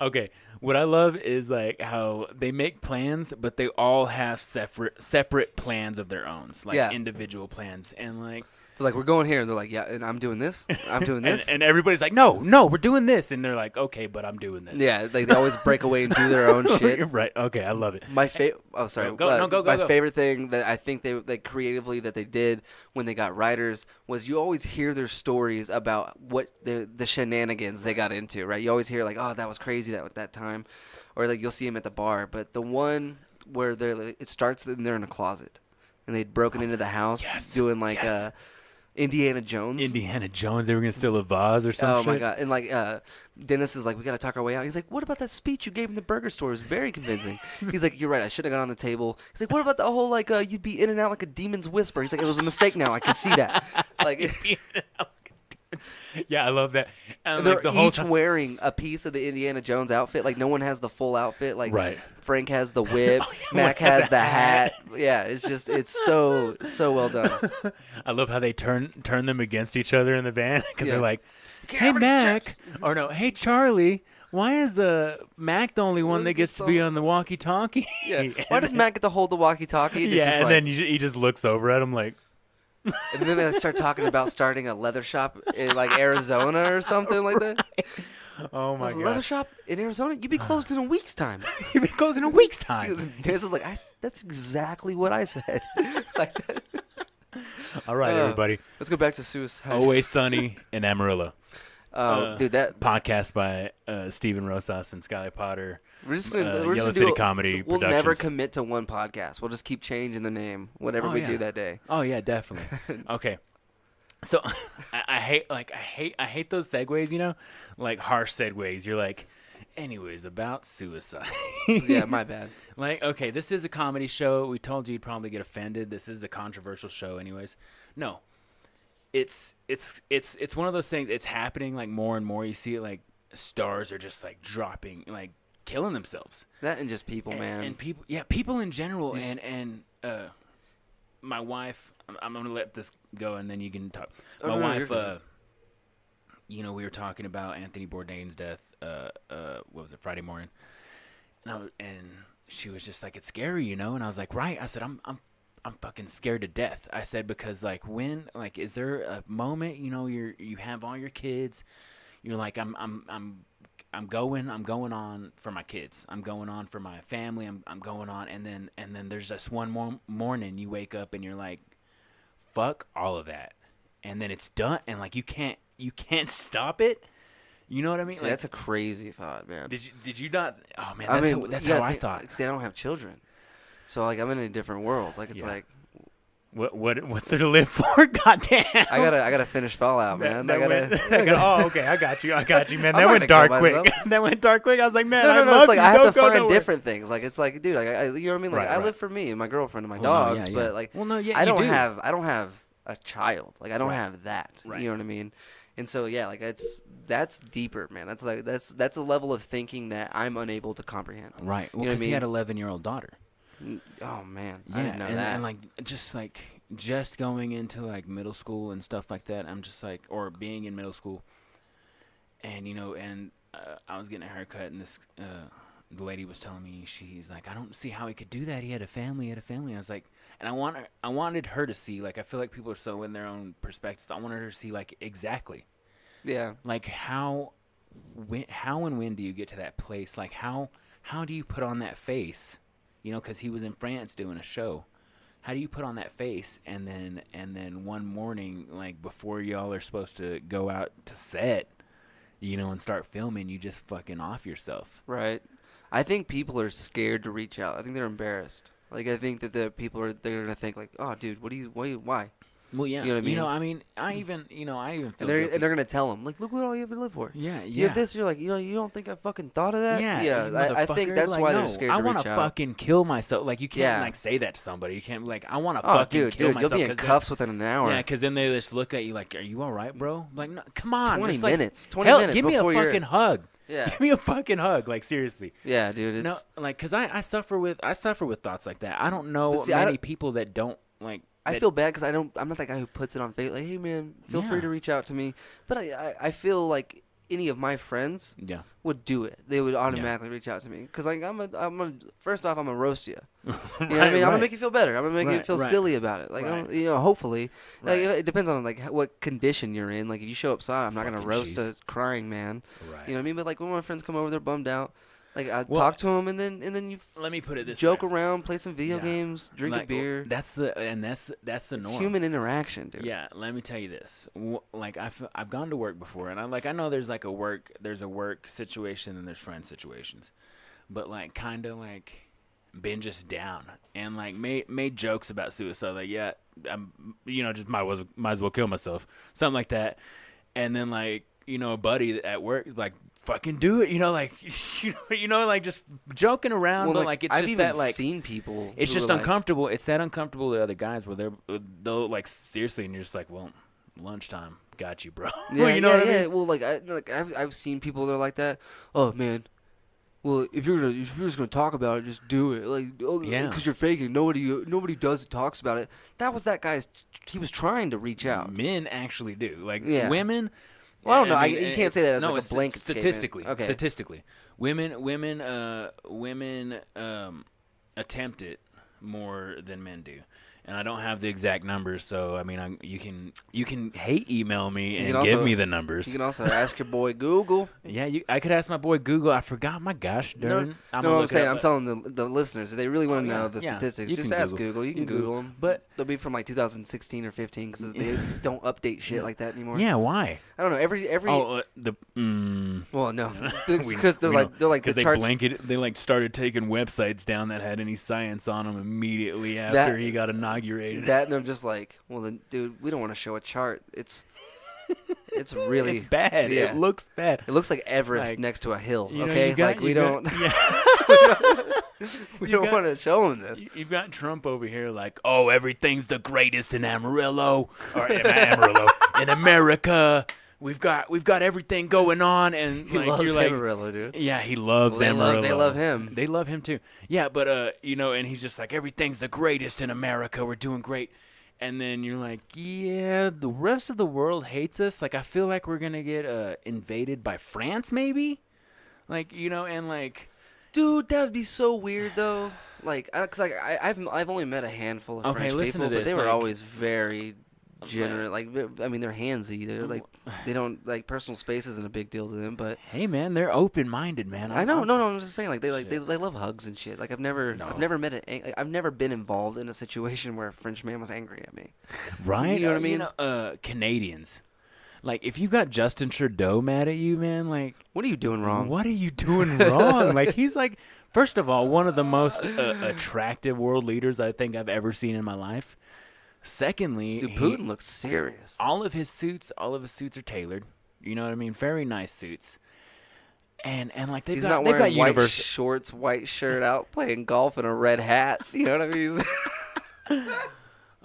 Okay. What I love is like how they make plans, but they all have separate plans of their own, like Yeah. individual plans, and like. They're like, we're going here, and they're like, yeah, and I'm doing this. I'm doing this. and everybody's like, no, we're doing this, and they're like, okay, but I'm doing this. Yeah, like they always break away and do their own shit. Right. Okay, I love it. My favorite. Oh, sorry. Go. My favorite thing that I think they creatively that they did when they got writers was you always hear their stories about what the shenanigans they got into. Right. You always hear like, oh, that was crazy that time, or like you'll see them at the bar. But the one where it starts and they're in a closet, and they'd broken into the house doing like Indiana Jones. They were gonna steal a vase or something. Oh my god! And like Dennis is like, we gotta talk our way out. He's like, what about that speech you gave in the burger store? It was very convincing. He's like, you're right. I should have got on the table. He's like, what about the whole like you'd be in and out like a demon's whisper? He's like, it was a mistake. Now I can see that. Like, yeah, I love that. And they're like, the whole each wearing a pice of the Indiana Jones outfit. Like no one has the full outfit. Like Right. Frank has the whip. Mac has has the hat. Yeah, it's so well done. I love how they turn them against each other in the van because Yeah. they're like, "Hey Mac," or no, "Hey Charlie, why is Mac the only one that gets to be on the walkie-talkie?" Yeah. Why does Mac get to hold the walkie-talkie? Yeah, and then he just looks over at him like, And then they start talking about starting a leather shop in like Arizona or something like that. "Oh my A leather god, shop in Arizona? You'd be closed in a week's time. you'll be closed in a week's time." Dennis was like, that's exactly what I said. Like that. All right, everybody. Let's go back to suicide. Always Sunny in Amarillo. Dude, that Podcast by Steven Rosas and Skylar Potter. we're just gonna Yellow City Comedy We'll Productions. never commit to one podcast. We'll just keep changing the name, whatever we do that day. Oh yeah, definitely. Okay. So I hate those segues, you know? Like harsh segues. You're like, anyways, about suicide. Yeah, my bad. Like, okay, this is a comedy show. We told you you'd probably get offended. This is a controversial show anyways. No. It's one of those things. It's happening like more and more. You see it like stars are just like dropping, like killing themselves. That and just people, man. And people in general. And my wife, I'm going to let this go and then you can talk. My wife, we were talking about Anthony Bourdain's death, what was it, Friday morning. And she was just like, it's scary, you know? And I was like, right. I said, I'm fucking scared to death. I said, because like is there a moment, you know, you have all your kids, you're like, I'm going on for my kids. I'm going on for my family. I'm going on. And then there's just one more morning you wake up and you're like, fuck all of that. And then it's done. And like, you can't stop it. You know what I mean? See, like, that's a crazy thought, man. Did you not? Oh man, that's how I thought. See, I don't have children. So like I'm in a different world. Like it's like what's there to live for? Goddamn. I gotta finish Fallout, man. Okay, I got you, man. I'm That not went gonna dark kill quick. myself. That went dark quick. I was like, man, No, I love it's like you. I have Don't to go find nowhere. different things. Like it's like, dude, you know what I mean? Like I live for me and my girlfriend and my dogs, yeah. but like I don't have a child. Like I don't have that. Right. You know what I mean? And so yeah, like that's deeper, man. That's a level of thinking that I'm unable to comprehend. Right. Well, You know what I because he mean? had an 11-year-old daughter. Oh man, Yeah, I didn't know that. And like just going into like middle school and stuff like that. I'm just like, or being in middle school, and I was getting a haircut, and this the lady was telling me, she's like, I don't see how he could do that. He had a family. I was like, and I wanted her to see, like, I feel like people are so in their own perspectives. I wanted her to see like exactly, Yeah. like how and when do you get to that place? Like how do you put on that face? You know, because he was in France doing a show. How do you put on that face and then one morning, like before y'all are supposed to go out to set, and start filming, you just fucking off yourself. Right. I think people are scared to reach out. I think they're embarrassed. Like, I think that they're gonna think like, oh, dude, why? Well, yeah. You know what I mean? I even feel And guilty. they're gonna tell them like, look what all you have to live for. Yeah, You have this. You're like, you don't think I fucking thought of that? Yeah, I think motherfucker. that's Like, why no, they're scared I to reach want to out. fucking kill myself. Like, you can't Yeah. like say that to somebody. You can't be like, I want to Oh, fucking kill dude, myself. you'll be in 'cause cuffs within an hour. Yeah, because then they just look at you like, are you all right, bro? Like, no, come on. 20 just, like, minutes. 20 hell, minutes give me a before you're- fucking hug. Yeah. Give me a fucking hug. Like, seriously. Yeah, dude. It's, No, like, because I suffer with thoughts like that. I don't know But see, I many don't- people that don't like. I that- feel bad because I'm not that guy who puts it on Facebook. Like, hey man, feel free Yeah. to reach out to me. But I feel like any of my friends Yeah. would do it. They would automatically reach out to me because like first off I'm gonna roast you. You know what I mean? I'm gonna make you feel better. I'm gonna make you Right, feel right. silly about it. Like Right. hopefully. Like Right. it depends on like what condition you're in. Like if you show up sad, I'm not gonna Fucking roast jeez. a crying man. Right. You know what I mean? But like when my friends come over, they're bummed out. Like I Well, talk to them and then you Let me put it this joke way. around, play some video Yeah. games, drink a Like, beer. That's the It's norm. human interaction, dude. Yeah, let me tell you this. Like I've gone to work before, and I know there's like a work situation and there's friend situations, but like kind of like been just down and like made jokes about suicide. Like yeah, I'm just might as well kill myself, something like that. And then like a buddy at work like fucking do it, like like just joking around, Well, but like it's I've just even that like. seen people. It's who just are like, uncomfortable. It's that uncomfortable to other guys where they'll like seriously, and you're just like, well, lunchtime, got you, bro. Yeah, you know what I mean? Well, I've seen people that are like that. Oh man, well if you're just gonna talk about it, just do it. Like, Yeah. because you're faking. Nobody talks about it. That was that guy's. He was trying to reach out. Men actually do. Like Yeah. women. Well, I don't know. mean, You can't it's- say that as no, like a it's blanket statement. statistically. Okay. Statistically, women attempt it more than men do. And I don't have the exact numbers, so I mean, you can hate email me and can give also- me the numbers. You can also ask your boy Google. Yeah, I could ask my boy Google. I forgot my gosh darn. I'm saying I'm telling the listeners if they really want to know the yeah. statistics. You Just can ask Google. Google. You can Google them. But They'll be from like 2016 or 15 because they don't update shit like that anymore. yeah, why? I don't know. Every well, no, because they're like the because they charts. they like started taking websites down that had any science on them immediately after he got inaugurated. That and they're just like, well, then, dude, we don't want to show a chart. It's really it's bad. Yeah. It looks bad. It looks like Everest Like, next to a hill. You know, Okay, you got- like we you got- don't Yeah. we you don't got- want to show them this. You've got Trump over here like, oh, everything's the greatest in Amarillo or in Amarillo in America. We've got everything going on, and He like, loves you're like, Amarillo, dude. yeah, he loves Well, Amarillo. they love him. They love him too. Yeah, but and he's just like, everything's the greatest in America. We're doing great. And then you're like, yeah, the rest of the world hates us. Like, I feel like we're gonna get invaded by France, maybe. Like, and like, Dude, that would be so weird though. Like, cause I've only met a handful of Okay, French listen people, to but this, they were like- always very generous. Like, I mean, they're handsy. They're like, they don't like personal space isn't a big deal to them. But hey, man, they're open-minded, man. I know, no, I'm just saying, like, they Shit. they love hugs and shit. Like, I've never met I've never been involved in a situation where a French man was angry at me. Right? You know what I mean? Canadians. Like, if you got Justin Trudeau mad at you, man, like, What are you doing wrong? what are you doing wrong? Like, he's like, first of all, one of the most attractive world leaders I think I've ever seen in my life. Secondly, Dude, Putin looks serious. all of his suits are tailored. You know what I mean? Very nice suits. And like they've He's got not they've got wearing white universal. shorts, white shirt out playing golf in a red hat. You know what I mean?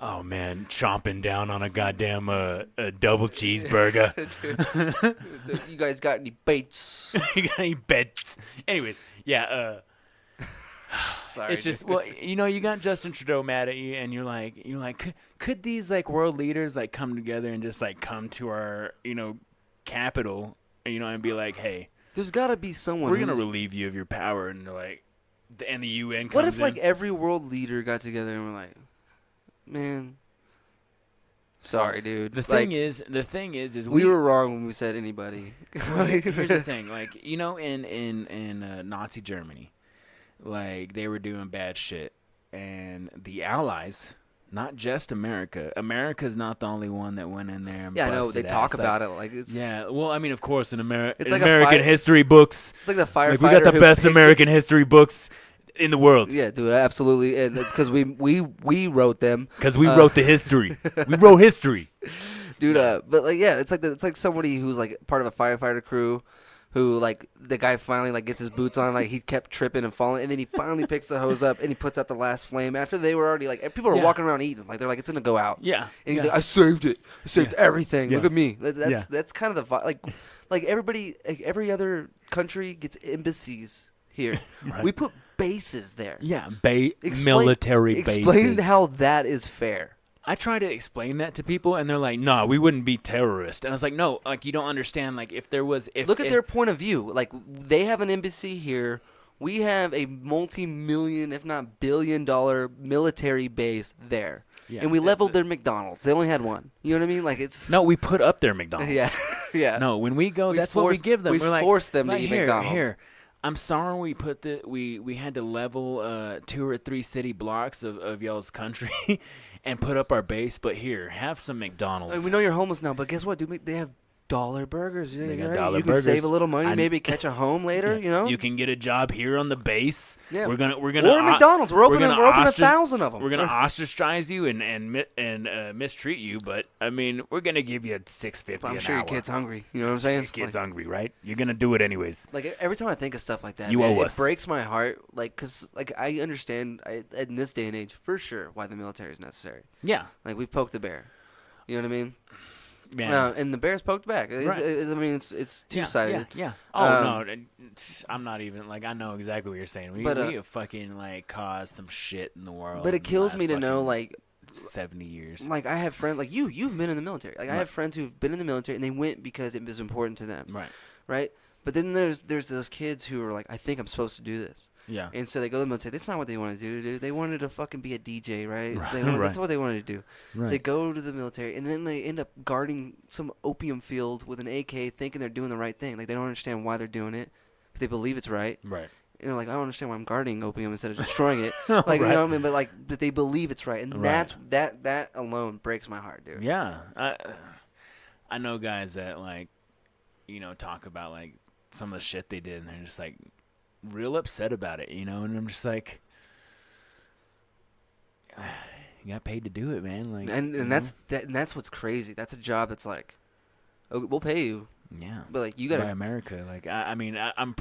Oh man, chomping down on a goddamn a double cheeseburger. Dude, you guys got any baits? You got any bets? Anyways, yeah. Sorry. It's just you got Justin Trudeau mad at you, and you're like, could these like world leaders like come together and just like come to our capital, and be like, hey, There's got to be someone. we're gonna who's- relieve you of your power, and they're like, and the UN comes What if in. like every world leader got together and were like, man, sorry, dude. The Like, thing is we were wrong when we said anybody. Here's the thing, like in Nazi Germany, like they were doing bad shit, and the Allies, Not just America. America's not the only one that went in there and Yeah, I know. They busted talk ass. about it like it's. Yeah, well, I mean, of course, in It's like a American fight- history books, It's like the firefighter. like we got the who best picked American history books in the world. Yeah, dude, absolutely, and it's because we wrote them. Because we wrote the history. We wrote history. Dude, but like, yeah, it's like somebody who's like part of a firefighter crew, who like the guy finally like gets his boots on, like he kept tripping and falling, and then he finally picks the hose up and he puts out the last flame after they were already like people were Yeah. walking around eating, like they're like it's gonna go out. Yeah. And he's yeah. like, I saved it. I saved everything. Yeah. Look at me. That's Yeah. that's kind of the like everybody, like every other country gets embassies here. Right. We put bases there. Yeah, Explain military bases. how that is fair. I try to explain that to people, and they're like, "No, we wouldn't be terrorists." And I was like, "No, like you don't understand. Like if there was, Look at their point of view. Like they have an embassy here. We have a multi-million, if not billion-dollar military base there, Yeah. and we leveled their McDonald's. They only had one. You know what I mean? Like it's No, we put up their McDonald's. yeah, yeah. No, when we go, We that's what we force- give them. we We're like, force them to like, eat here, McDonald's. Here, I'm sorry we put we had to level 2 or 3 city blocks of y'all's country and put up our base. But here, have some McDonald's. And we know you're homeless now, but guess what, dude? They have dollar burgers. They got right? dollar You can burgers. save a little money, I- maybe catch a home later. You know, You can get a job here on the base. Yeah. We're gonna or o- McDonald's. We're opening gonna 1,000 of them. We're gonna ostracize you and mistreat you, but I mean, we're gonna give you $6.50 I'm an sure hour. your kid's hungry. You know what I'm saying? Your kid's Like- hungry, right? You're gonna do it anyways. Like every time I think of stuff like that, You man, owe it us. breaks my heart. Like, cause like I understand in this day and age for sure why the military is necessary. Yeah, Like we've poked the bear, you know what I mean? man. And the bear's poked back. Right. I mean, it's Yeah, two-sided. Yeah. Oh Um, no, I'm not even like I know exactly what you're saying. We But, we have fucking like caused some shit in the world. But in it the kills last me to know fucking like 70 years. like I have friends like you've been in the military. Like I have friends who've been in the military and they went because it was important to them. Right. Right? But then there's those kids who are like, I think I'm supposed to do this. Yeah. And so they go to the military. That's not what they want to do, dude. They wanted to fucking be a DJ, right? Right, That's right. what they wanted to do. Right. They go to the military, and then they end up guarding some opium field with an AK, thinking they're doing the right thing. Like, they don't understand why they're doing it, but they believe it's right. Right. And they're like, I don't understand why I'm guarding opium instead of destroying it. Like, you Right. know what I mean? But they believe it's right. And Right. that alone breaks my heart, dude. Yeah. I know guys that like, you know, talk about like some of the shit they did, and they're just like real upset about it, you know. And I'm just like, you got paid to do it, man. Like, And you that's what's crazy. That's a job that's like, oh, we'll pay you, know? Yeah. but like you By gotta. America, like I mean, I'm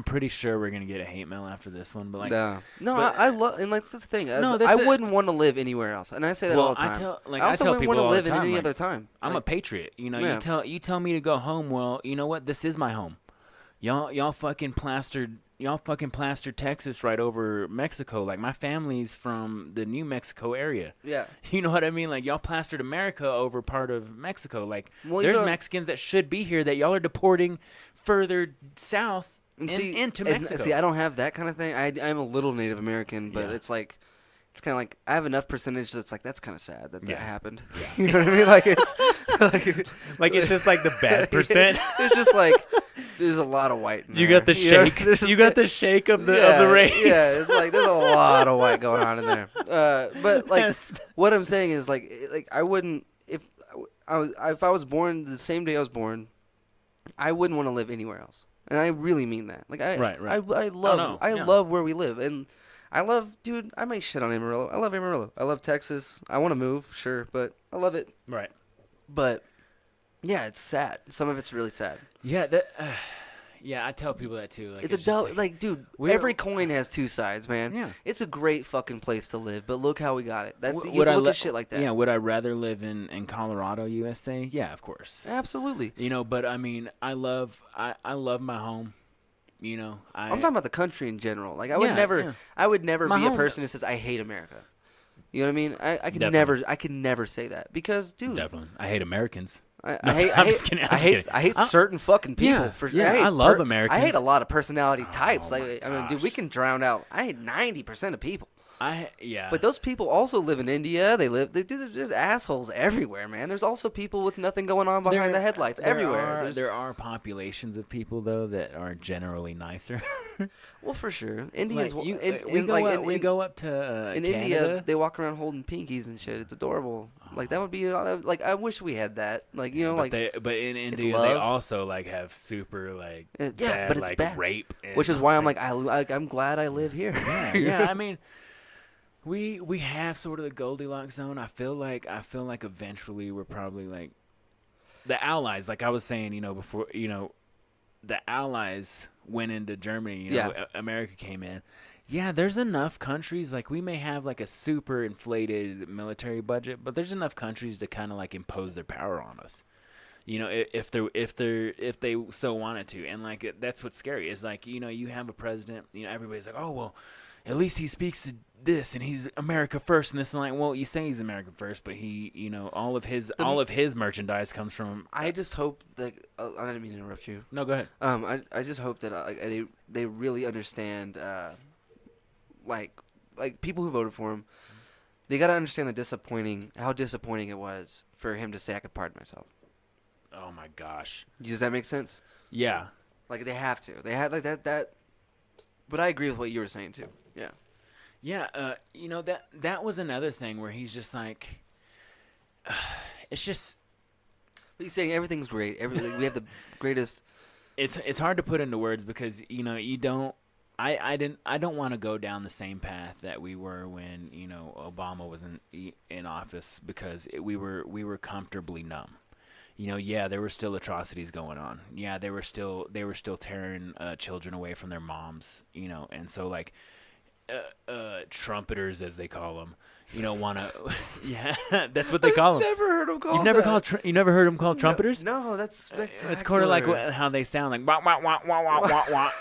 pretty sure we're gonna get a hate mail after this one, but like, No, but- I love, and like that's the thing. No, I that's it. wouldn't want to live anywhere else, and I say that well, all the time. I also tell wouldn't people want to all live the in time, any like, other time. I'm a Like, patriot. You know, Yeah. you tell me to go home. Well, you know what? This is my home. Y'all fucking plastered Texas right over Mexico. Like my family's from the New Mexico area. yeah. You know what I mean? Like y'all plastered America over part of Mexico. Like Well, you there's know- Mexicans that should be here that y'all are deporting further south And into and Mexico. see, I don't have that kind of thing. I'm a little Native American, but Yeah. it's like, it's kind of like I have enough percentage that's like that's kind of sad that Yeah. happened. You know what I mean? Like it's like it's just like the bad percent. It's just like there's a lot of white. In You there. got the know? shake. There's You just got the shake of the race. Yeah, it's like there's a lot of white going on in there. But like That's- what I'm saying is like I wouldn't if I was born the same day I was born, I wouldn't want to live anywhere else. And I really mean that. Like Right. I love no, I yeah. love where we live, and I love, dude. I may shit on Amarillo. I love Amarillo. I love Texas. I want to move, sure, but I love it. Right. But yeah, it's sad. Some of it's really sad. Yeah. Yeah, I tell people that too. Like, It's a just dull, like, dude. we're- Every coin has two sides, man. Yeah. It's a great fucking place to live, but look how we got it. That's W- you have to look at shit like that. Yeah, would I rather live in Colorado, USA? Yeah, of course. Absolutely. You know, but I mean, I love my home. You know, I'm talking about the country in general. Like I would Yeah, never, yeah. I would never My be a home- person who says I hate America. You know what I mean? I could Definitely. I could never say that because, dude, Definitely. I hate Americans. I No, hate, I'm just kidding, I'm just kidding. I hate certain fucking people. Yeah, for yeah, I, hate I love I Americans. hate a lot of personality types. my Like I mean, dude, we gosh. can drown out. I hate 90% of people. But those people also live in India. There's assholes everywhere, man. There's also people with nothing going on behind the headlights everywhere. There are populations of people though that are generally nicer. Well, for sure. Indians. We go up to in Canada. India. They walk around holding pinkies and shit. It's adorable. Like that would be like I wish we had that. Like but in India they also like have super like bad, but it's like bad. Rape. Which is why I'm like I'm glad I live here. Yeah. I mean. We have sort of the Goldilocks zone. I feel like eventually we're probably like the Allies. Like I was saying, before, the Allies went into Germany. America came in. Yeah, there's enough countries. Like we may have like a super inflated military budget, but there's enough countries to kind of like impose their power on us. If they so wanted to, and like that's what's scary is like you have a president. Everybody's like, oh well. At least he speaks this, and he's America first, and this and like. Well, you say he's America first, but he, all of his merchandise comes from. I just hope that I didn't mean to interrupt you. No, go ahead. I just hope that they really understand, like people who voted for him, they got to understand how disappointing it was for him to say I could pardon myself. Oh my gosh. Does that make sense? Yeah. Like they have to. They had like that. But I agree with what you were saying too. Yeah. Yeah. That was another thing where he's just like, it's just. But he's saying everything's great. We have the greatest. It's hard to put into words because you don't. I don't want to go down the same path that we were when Obama was in office because we were comfortably numb. Yeah, there were still atrocities going on. Yeah, they were still tearing children away from their moms. And so like, trumpeters as they call them, want to. Yeah, that's what they call them. I've never heard them called. You never heard them called trumpeters? No, that's spectacular. It's kind of like how they sound, like wah wah wah wah wah wah wah.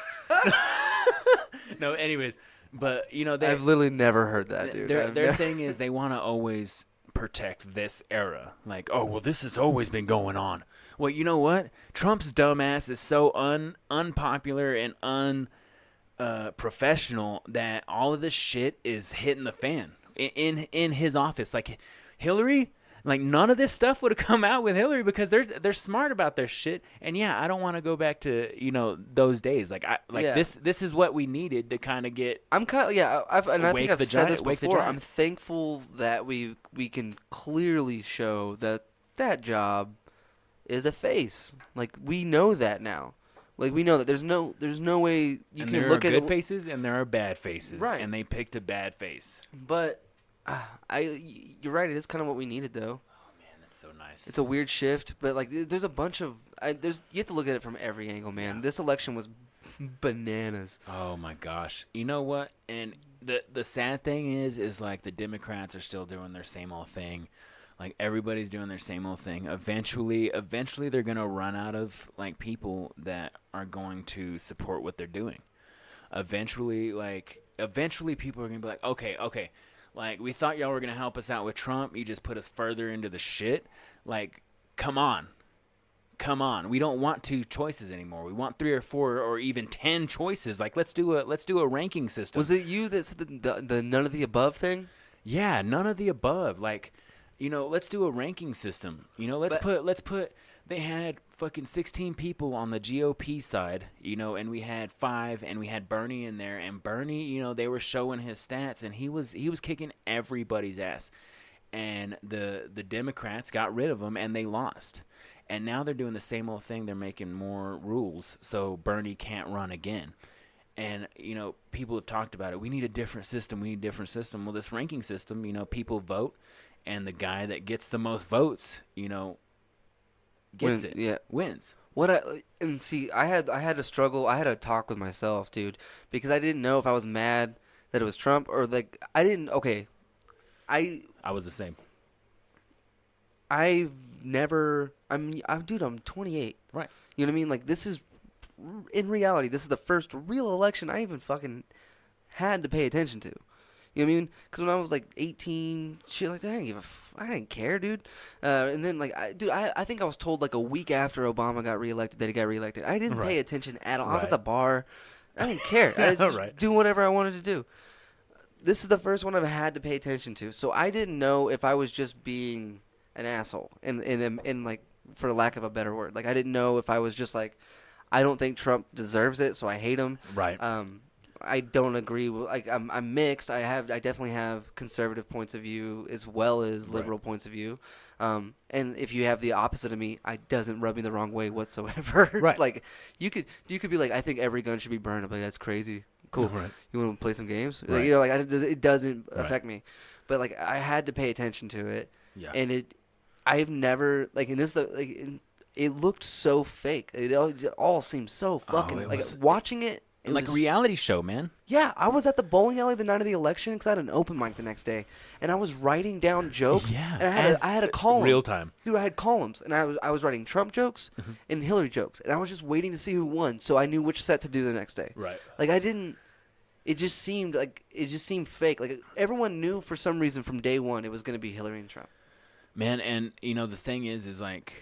No, anyways, but I've literally never heard that, dude. Their thing is they want to always protect this era. Like, oh well, this has always been going on. Well, you know what? Trump's dumbass is so unpopular and professional that all of this shit is hitting the fan in his office. Like Hillary, like none of this stuff would have come out with Hillary because they're smart about their shit. And yeah, I don't want to go back to those days. Like this is what we needed to kind of get. I think I've said this before. I'm thankful that we can clearly show that job is a face. Like we know that now. Like we know that there's no way you can look at there are good faces and there are bad faces, right? And they picked a bad face. But you're right. It is kind of what we needed, though. Oh man, that's so nice. It's a weird shift, but like there's a bunch of you have to look at it from every angle, man. Yeah. This election was bananas. Oh my gosh, you know what? And the sad thing is like the Democrats are still doing their same old thing. Like everybody's doing their same old thing. Eventually they're gonna run out of like people that are going to support what they're doing. Eventually people are gonna be like, okay, like we thought y'all were gonna help us out with Trump. You just put us further into the shit. Like, come on. We don't want 2 choices anymore. We want 3 or 4 or even 10 choices. Like let's do a ranking system. Was it you that said the none of the above thing? Yeah, none of the above. Like. Let's do a ranking system. Let's put. They had fucking 16 people on the GOP side, and we had 5, and we had Bernie in there, and Bernie, they were showing his stats, and he was kicking everybody's ass, and the Democrats got rid of him, and they lost, and now they're doing the same old thing. They're making more rules, so Bernie can't run again. And, people have talked about it. We need a different system. Well, this ranking system, people vote. And the guy that gets the most votes, wins. I had a struggle. I had a talk with myself, dude, because I didn't know if I was mad that it was Trump or like I didn't. Okay, I was the same. I'm 28. Right. You know what I mean? Like this is, in reality, this is the first real election I even fucking had to pay attention to. You know what I mean? Because when I was like 18, shit like that, I didn't care, dude. And then like, I think I was told like a week after Obama got reelected that he got reelected. I didn't pay attention at all. I was at the bar. I didn't care. I just do whatever I wanted to do. this is the first one I've had to pay attention to. So I didn't know if I was just being an asshole, in like, for lack of a better word. Like, I didn't know if I was just like, I don't think Trump deserves it, so I hate him. Right. I don't agree with, like, I'm mixed. I definitely have conservative points of view as well as liberal points of view. And if you have the opposite of me, it doesn't rub me the wrong way whatsoever. Right. Like, you could be like, I think every gun should be burned. I'm like, that's crazy. Cool. Right. You want to play some games? Right. Like, you know, like, it doesn't Right. affect me. But like, I had to pay attention to it. Yeah. And I've never, like, in this, like, it looked so fake. It all seemed so fucking, it like, was- watching it. It like was, a reality show, man. yeah, I was at the bowling alley the night of the election because I had an open mic the next day, and I was writing down jokes. Yeah. and I had a column. Real time. Dude, I had columns, and I was writing Trump jokes and Hillary jokes, and I was just waiting to see who won, so I knew which set to do the next day. Right. Like, it just seemed fake. Like, everyone knew for some reason from day one it was going to be Hillary and Trump. Man, and you know the thing is like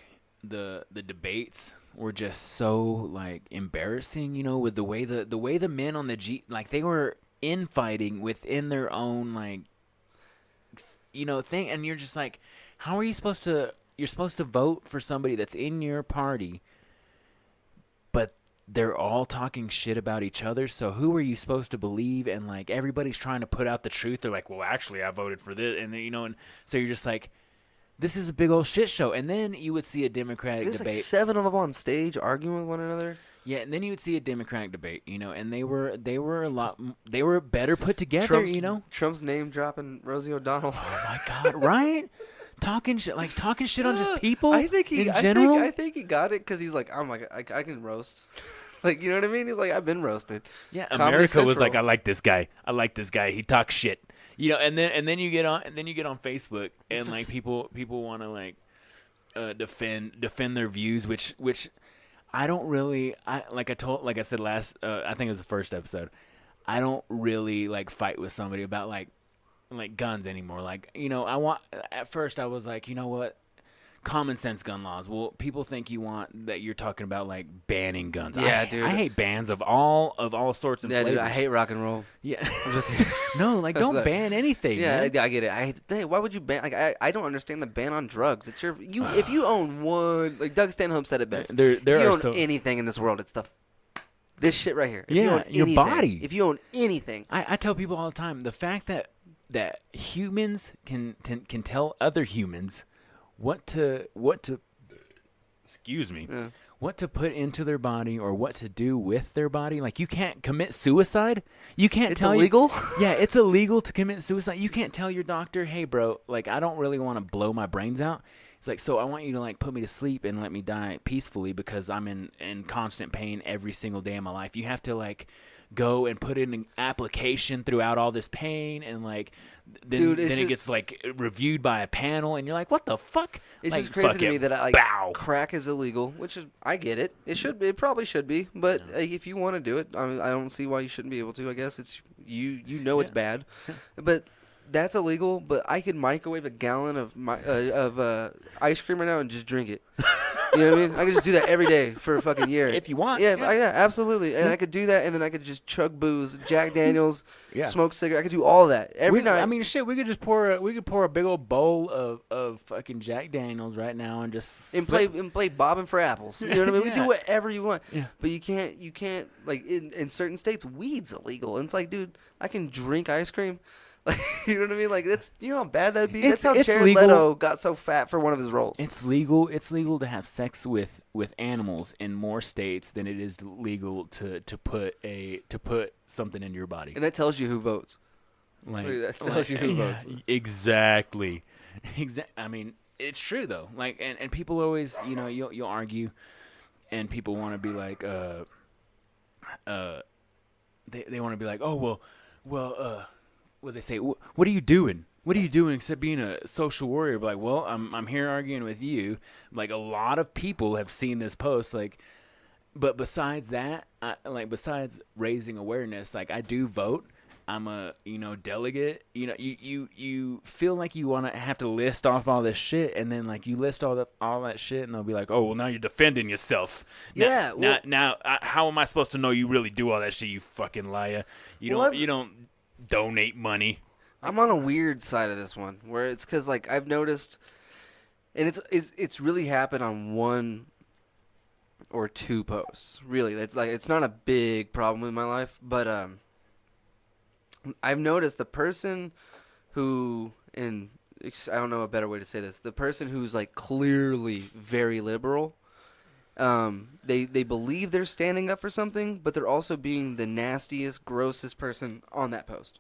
the debates were just so like embarrassing, you know, with the way the men on the like they were infighting within their own like you know thing, and you're just like, how are you supposed to vote for somebody that's in your party, but they're all talking shit about each other, so who are you supposed to believe? And like everybody's trying to put out the truth. They're like, well, actually I voted for this, and you know, and so you're just like, this is a big old shit show. And then you would see a Democratic There's debate. like 7 of them on stage arguing with one another. Yeah, and then you would see a Democratic debate, you know, and they were better put together, you know. Trump's name dropping Rosie O'Donnell. Oh my God, right? Talking shit on just people. I think he got it because he's like, oh my God, I can roast. Like, you know what I mean? He's like, I've been roasted. Yeah, Comedy America was Central. like, I like this guy. He talks shit. You know, and then you get on Facebook and like people want to like defend their views, which I don't really like I said last I think it was the first episode. I don't really like fight with somebody about like guns anymore. Like, you know, at first I was like, you know what? Common sense gun laws. Well, people think that you're talking about like banning guns. Yeah, dude. I hate bans of all sorts and Yeah, flavors. dude, I hate rock and roll. Yeah. No, like don't ban anything. Yeah, man. I get it. Why would you ban? Like, I don't understand the ban on drugs. It's if you own one, like Doug Stanhope said it best. There if you are own anything in this world, it's this shit right here. If you Yeah, own your anything, body. If you own anything, I tell people all the time, the fact that humans can tell other humans what to excuse me, Yeah. what to put into their body or what to do with their body. Like, you can't commit suicide. You can't it's tell illegal. Yeah, it's illegal to commit suicide. You can't tell your doctor, hey, bro, like, I don't really want to blow my brains out. It's like, so I want you to, like, put me to sleep and let me die peacefully because I'm in constant pain every single day of my life. You have to, like, go and put in an application throughout all this pain and, like, then, Dude, then it gets, like, reviewed by a panel and you're like, what the fuck? It's like, just crazy fuck to it. me that Bow. crack is illegal, which is I get it. It probably should be, but if you want to do it, I mean, I don't see why you shouldn't be able to. I guess it's you know it's bad, but that's illegal. But I could microwave a gallon of ice cream right now and just drink it. You know what I mean? I could just do that every day for a fucking year. If you want. Yeah, absolutely. And I could do that, and then I could just chug booze, Jack Daniels, smoke cigarette. I could do all that every night. I mean, shit, we could just pour a big old bowl of fucking Jack Daniels right now and just play bobbing for apples. You know what I mean? We Yeah. do whatever you want. Yeah. But you can't like in certain states weed's illegal. And it's like, dude, I can drink ice cream. Like, you know what I mean? Like, that's, you know how bad that'd be? That's how Jared legal. Leto got so fat for one of his roles. It's legal to have sex with animals in more states than it is legal to put something in your body. And that tells you who votes. Like, that tells you who votes. Exactly. I mean, it's true though. Like, and people always, you know, you'll argue, and people want to be like, they want to be like, oh well, what they say, what are you doing? What are you doing except being a social warrior? But like, well, I'm here arguing with you. Like, a lot of people have seen this post. Like, but besides that, besides raising awareness, like, I do vote. I'm a, you know, delegate. You know, you feel like you want to have to list off all this shit, and then like you list all that shit, and they'll be like, oh well, now you're defending yourself. Now, how am I supposed to know you really do all that shit? You fucking liar. You don't donate money. I'm on a weird side of this one where it's because like I've noticed, and it's really happened on one or two posts. Really, it's not a big problem in my life, but I've noticed the person who, and I don't know a better way to say this, the person who's like clearly very liberal, they believe they're standing up for something, but they're also being the nastiest, grossest person on that post.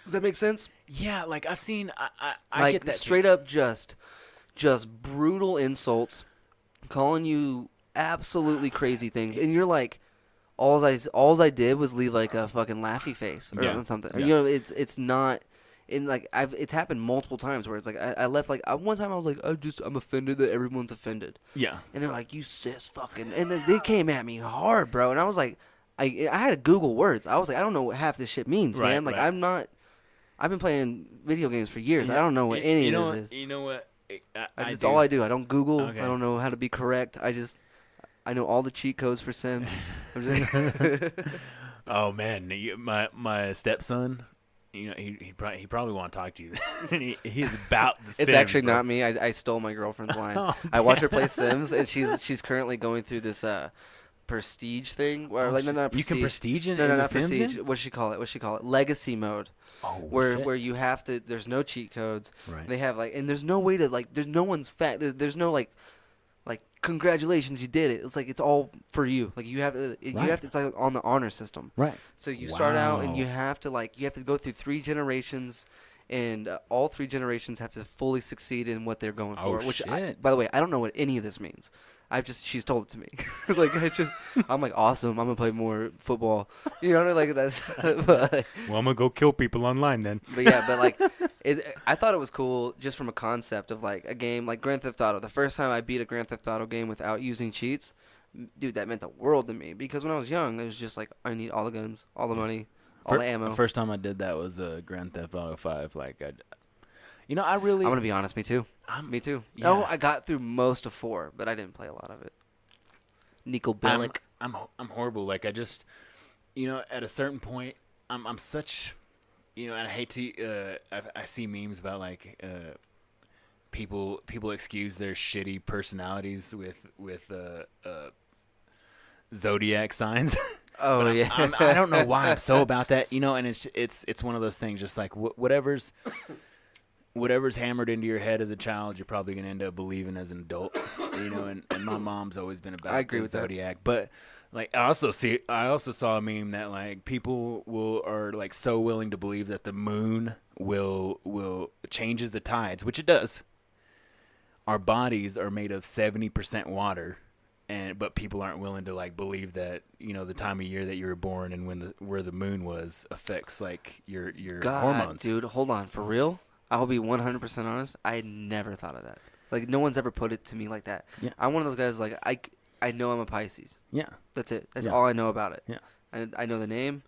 Does that make sense? Yeah, like I've seen, I like get that straight up just brutal insults, calling you absolutely crazy things, and you're like, all I did was leave like a fucking laughy face or something. Yeah. You know, it's not. And like it's happened multiple times where it's like I left like one time I was like I'm offended that everyone's offended. Yeah. And they're like, you cis fucking, and then they came at me hard, bro. And I was like, I had to Google words. I was like, I don't know what half this shit means, Right, man. Like right. I've been playing video games for years. Yeah. I don't know what any of this is. You know what? That's do. all I do. I don't Google. Okay. I don't know how to be correct. I know all the cheat codes for Sims. I'm just Oh man, my stepson, you know, he probably want to talk to you. He's about the Sims. It's actually bro. not me. I stole my girlfriend's line. Oh, I watch her play Sims, and she's currently going through this prestige thing. Where like not prestige. You can prestige in no, the not Sims prestige. in? What's she call it? Legacy mode. Oh, where shit. where you have to. There's no cheat codes. Right. They have like, and there's no way to like. There's no one's fact. There's no like congratulations, you did it. It's like it's all for you. Like you have to. You Right. have to. It's like on the honor system. Right. So you start out and Wow. you have to go through 3 generations, and all 3 generations have to fully succeed in what they're going Oh, for. Which, shit. by the way, I don't know what any of this means. She's told it to me. I'm like, awesome. I'm gonna play more football. You know, like that's. But Well, I'm gonna go kill people online then. like, I thought it was cool just from a concept of like a game like Grand Theft Auto. The first time I beat a Grand Theft Auto game without using cheats, dude, that meant the world to me. Because when I was young, it was just like I need all the guns, all the money, all the ammo. The first time I did that was Grand Theft Auto 5. Like I'm gonna be honest, me too. Me too. Yeah. No, I got through most of 4, but I didn't play a lot of it. Nico Bellic. I'm horrible. Like I just, at a certain point, I'm such, and I hate to. I see memes about like people excuse their shitty personalities with zodiac signs. Oh But yeah. I don't know why I'm so about that, and it's one of those things. Just like whatever's hammered into your head as a child, you're probably gonna end up believing as an adult, And my mom's always been about I agree the with that. zodiac, but like I also saw a meme that like people are like so willing to believe that the moon will changes the tides, which it does. Our bodies are made of 70% water. But people aren't willing to like believe that the time of year that you were born and where the moon was affects like your God, hormones. dude, hold on. For real? I'll be 100% honest. I had never thought of that. Like no one's ever put it to me like that. Yeah. I'm one of those guys like I know I'm a Pisces. Yeah. That's it. That's Yeah. all I know about it. Yeah. I know the name.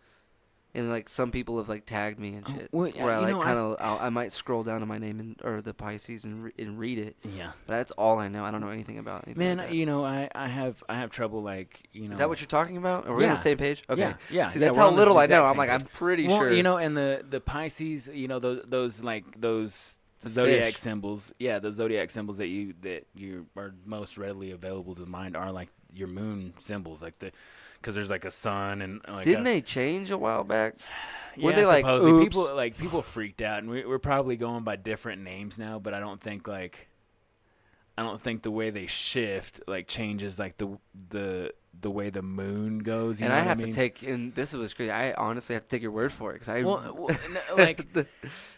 And like some people have like tagged me and Oh, shit. well, yeah, where I you like know, kind of I might scroll down to my name or the Pisces and read it. Yeah. But that's all I know. I don't know anything about anything. Man, like that. I have trouble like Is that what you're talking about? Are we on Yeah. the same page? Okay. Yeah. See, Yeah, that's we're how on the little I exact know. I'm same like, page. I'm pretty well, sure. and the Pisces, those It's a zodiac fish. symbols. Yeah, the zodiac symbols that you are most readily available to the mind are like your moon symbols, like because there's like a sun and like Didn't they change a while back? Yeah, Were they like, supposedly. oops? People freaked out, and we're probably going by different names now. But I don't think the way they shift like changes like the way the moon goes. You And know I what have mean? to take, and this was crazy. I honestly have to take your word for it because I. like this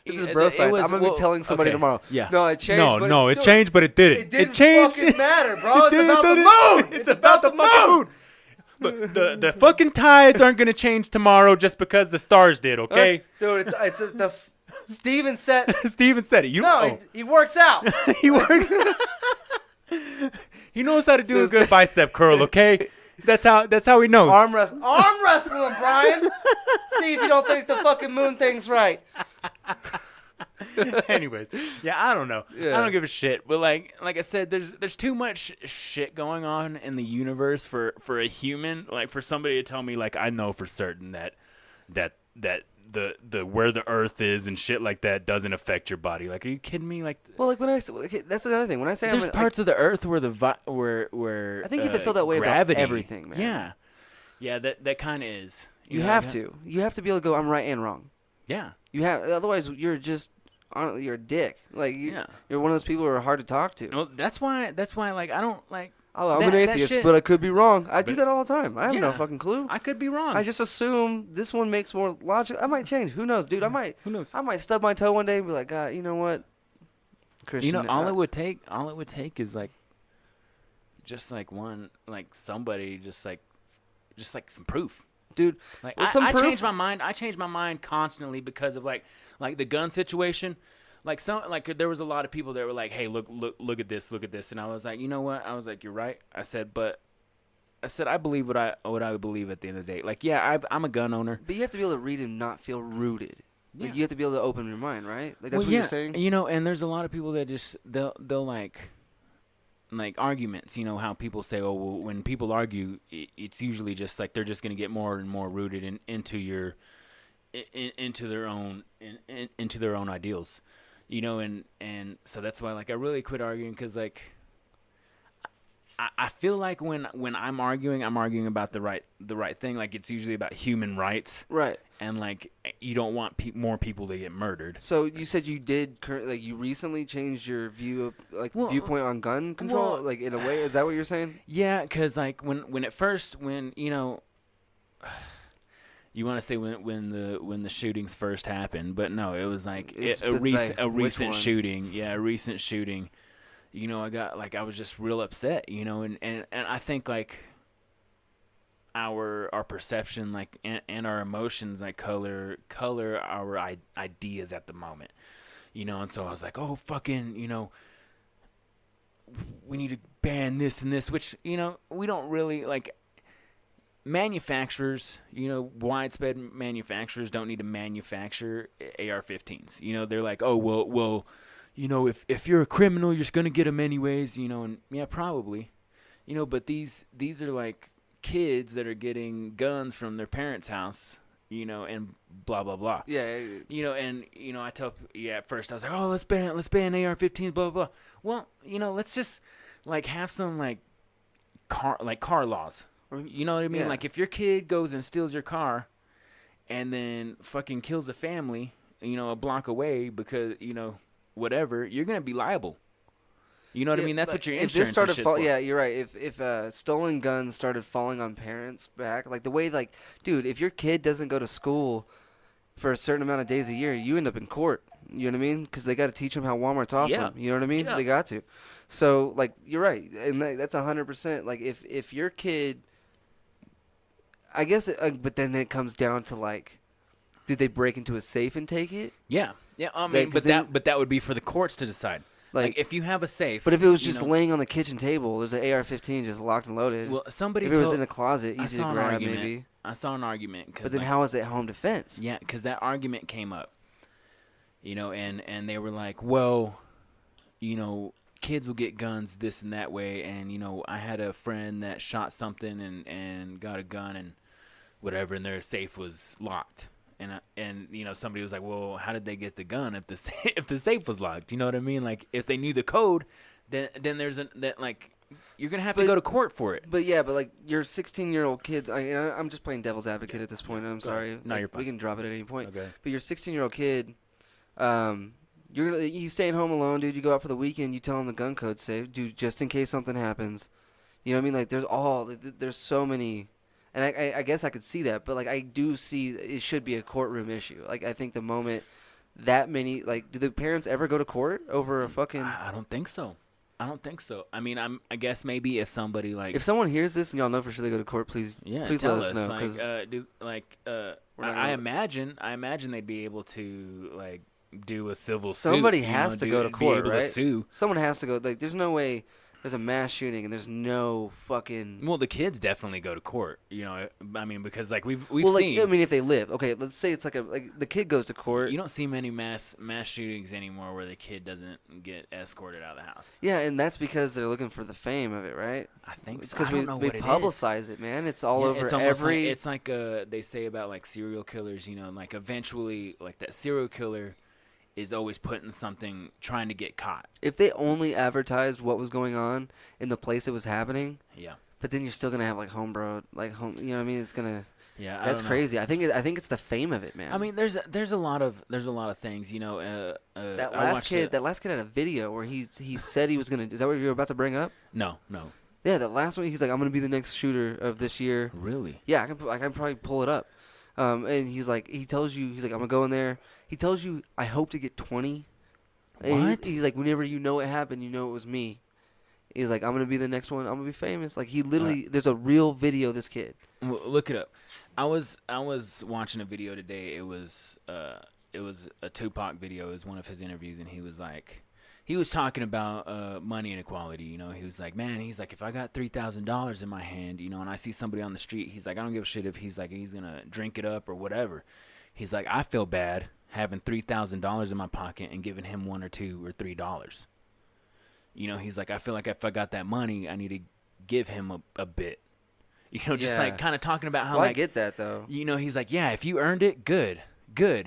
is it- bro it science. was- I'm gonna well, be telling somebody okay, tomorrow. yeah. No, it changed. but it dude, changed, but it didn't. It didn't changed. fucking matter, bro. It's It about the didn't. moon. It's about the moon. Look, the fucking tides aren't gonna change tomorrow just because the stars did. Okay, Dude, Steven said. Steven said it. He works out. He works. He knows how to do a good bicep curl. Okay, that's how he knows. Arm wrestling, Brian. See if you don't think the fucking moon thing's right. Anyways, yeah, I don't know. Yeah. I don't give a shit. But like I said, there's too much shit going on in the universe for a human, like for somebody to tell me like I know for certain that the where the Earth is and shit like that doesn't affect your body. Like, are you kidding me? Like, Well, like when okay, that's another thing. When I say there's parts of the Earth where where I think you have to feel that way gravity, about everything, man. Yeah, that kind of is. You have to. You have to be able to go, I'm right and wrong. Yeah. You have. Otherwise, you're just you're a dick. Like you're one of those people who are hard to talk to. Well, that's why. Like, I don't like. Oh, I'm an atheist, but I could be wrong. I do that all the time. I have no Yeah. fucking clue. I could be wrong. I just assume this one makes more logic. I might change. Who knows, dude? Who knows? I might stub my toe one day and be like, God, you know what? Christian, all it would take is like, just like somebody, just like some proof. Dude, Like, some I proof? change my mind. I change my mind constantly because of like the gun situation. Like there was a lot of people that were like, "Hey, look at this, and I was like, you know what? I was like, you're right. I said I believe what I believe at the end of the day. Like, yeah, I'm a gun owner, But you have to be able to read and not feel rooted. Like, Yeah. you have to be able to open your mind, right? Like, that's well, what yeah, you're saying? You know, and there's a lot of people that just they'll like arguments. You know how people say, oh, well, when people argue, it's usually just like they're just gonna get more and more rooted into their own ideals. You know, and so that's why, like, I really quit arguing because, like, I feel like when I'm arguing about the right thing. Like, it's usually about human rights, Right. and like you don't want more people to get murdered. So you said you did, like, you recently changed your viewpoint on gun control, well- like, in a way. Is that what you're saying? Yeah, because like when you know. You want to say when the shootings first happened, but no, it was like a recent shooting. Yeah, a recent shooting. You know, I was just real upset. You know, and I think like our perception, like, and our emotions, like color our ideas at the moment. You know, and so I was like, oh, fucking, you know, we need to ban this and this, which, you know, we don't really like. Manufacturers, you know, widespread manufacturers don't need to manufacture AR-15s. You know, they're like, oh, well, you know, if you're a criminal, you're just gonna get them anyways. You know, and yeah, probably, you know, but these are like kids that are getting guns from their parents' house, you know, and blah blah blah. Yeah. You know, and you know, at first I was like, oh, let's ban AR-15s, blah blah blah. Well, you know, let's just like have some like car laws. You know what I mean? Yeah. Like, if your kid goes and steals your car and then fucking kills a family, you know, a block away because, you know, whatever, you're going to be liable. You know what I mean? That's what your insurance If this started and shit's for. yeah, you're right. If stolen guns started falling on parents' back, like the way, like, dude, if your kid doesn't go to school for a certain amount of days a year, you end up in court. You know what I mean? Because they got to teach them how Walmart's awesome. Yeah. You know what I mean? Yeah. They got to. So, like, you're right, and that's 100%. Like, if your kid, I guess, but then it comes down to, like, did they break into a safe and take it? Yeah. Yeah, I mean, but that would be for the courts to decide. Like, if you have a safe. But if it was just laying on the kitchen table, there's an AR-15 just locked and loaded. Well, somebody if it was in a closet, easy to grab, maybe. I saw an argument. But then how is it home defense? Yeah, because that argument came up. You know, and they were like, well, you know, kids will get guns this and that way. And, you know, I had a friend that shot something and got a gun and whatever, and their safe was locked. And you know, somebody was like, well, how did they get the gun if the safe was locked? You know what I mean? Like, if they knew the code, then there's like, you're going to have to go to court for it. But yeah, but like your 16-year-old kids, I'm just playing devil's advocate at this point. I'm sorry. No, like, you're fine. we can drop it at any point. Okay. But your 16-year-old kid, you staying home alone, dude. You go out for the weekend. You tell him the gun code's safe, dude, just in case something happens. You know what I mean? Like, there's so many. And I guess I could see that, but like I do see it should be a courtroom issue. Like, I think the moment that many, like, do the parents ever go to court over a fucking? I don't think so. I mean, I guess maybe if somebody like if someone hears this and y'all know for sure they go to court, please let tell us know. Like, I imagine they'd be able to like do a civil suit. Somebody has to go to court, be able right? to sue. Someone has to go. Like, there's no way. there's a mass shooting and there's no fucking. Well, the kids definitely go to court. You know, I mean, because like we've Well, like, seen. I mean, if they live, okay, let's say it's like the kid goes to court. You don't see many mass shootings anymore where the kid doesn't get escorted out of the house. Yeah, and that's because they're looking for the fame of it, right? I think so. Because I don't know we what it is. publicize it, man. It's all over it's almost every. Like, it's like they say about like serial killers. You know, like eventually, like that serial killer is always putting something, trying to get caught. If they only advertised what was going on in the place it was happening, Yeah. but then you're still gonna have like homebro, like home. You know what I mean? It's gonna. Yeah. That's crazy. I think it's the fame of it, man. I mean, there's a lot of things. You know, that last kid had a video where he said he was gonna. Is that what you were about to bring up? No. Yeah, that last one. He's like, I'm gonna be the next shooter of this year. Really? Yeah, I can probably pull it up. And he's like, he tells you, he's like, I'm gonna go in there. He tells you, I hope to get 20. And What? He's like, whenever you know it happened, you know it was me. He's like, I'm gonna be the next one. I'm gonna be famous. Like he literally, there's a real video of this kid. Well, look it up. I was watching a video today. It was a Tupac video. It was one of his interviews, and he was talking about money inequality. You know, he was like, man, he's like, if I got $3,000 in my hand, you know, and I see somebody on the street, he's like, I don't give a shit if he's gonna drink it up or whatever. He's like, I feel bad having $3,000 in my pocket and giving him $1 or $2 or $3. You know, he's like, I feel like if I got that money, I need to give him a bit. You know, just like kind of talking about how I get that though. You know, he's like, yeah, if you earned it, good.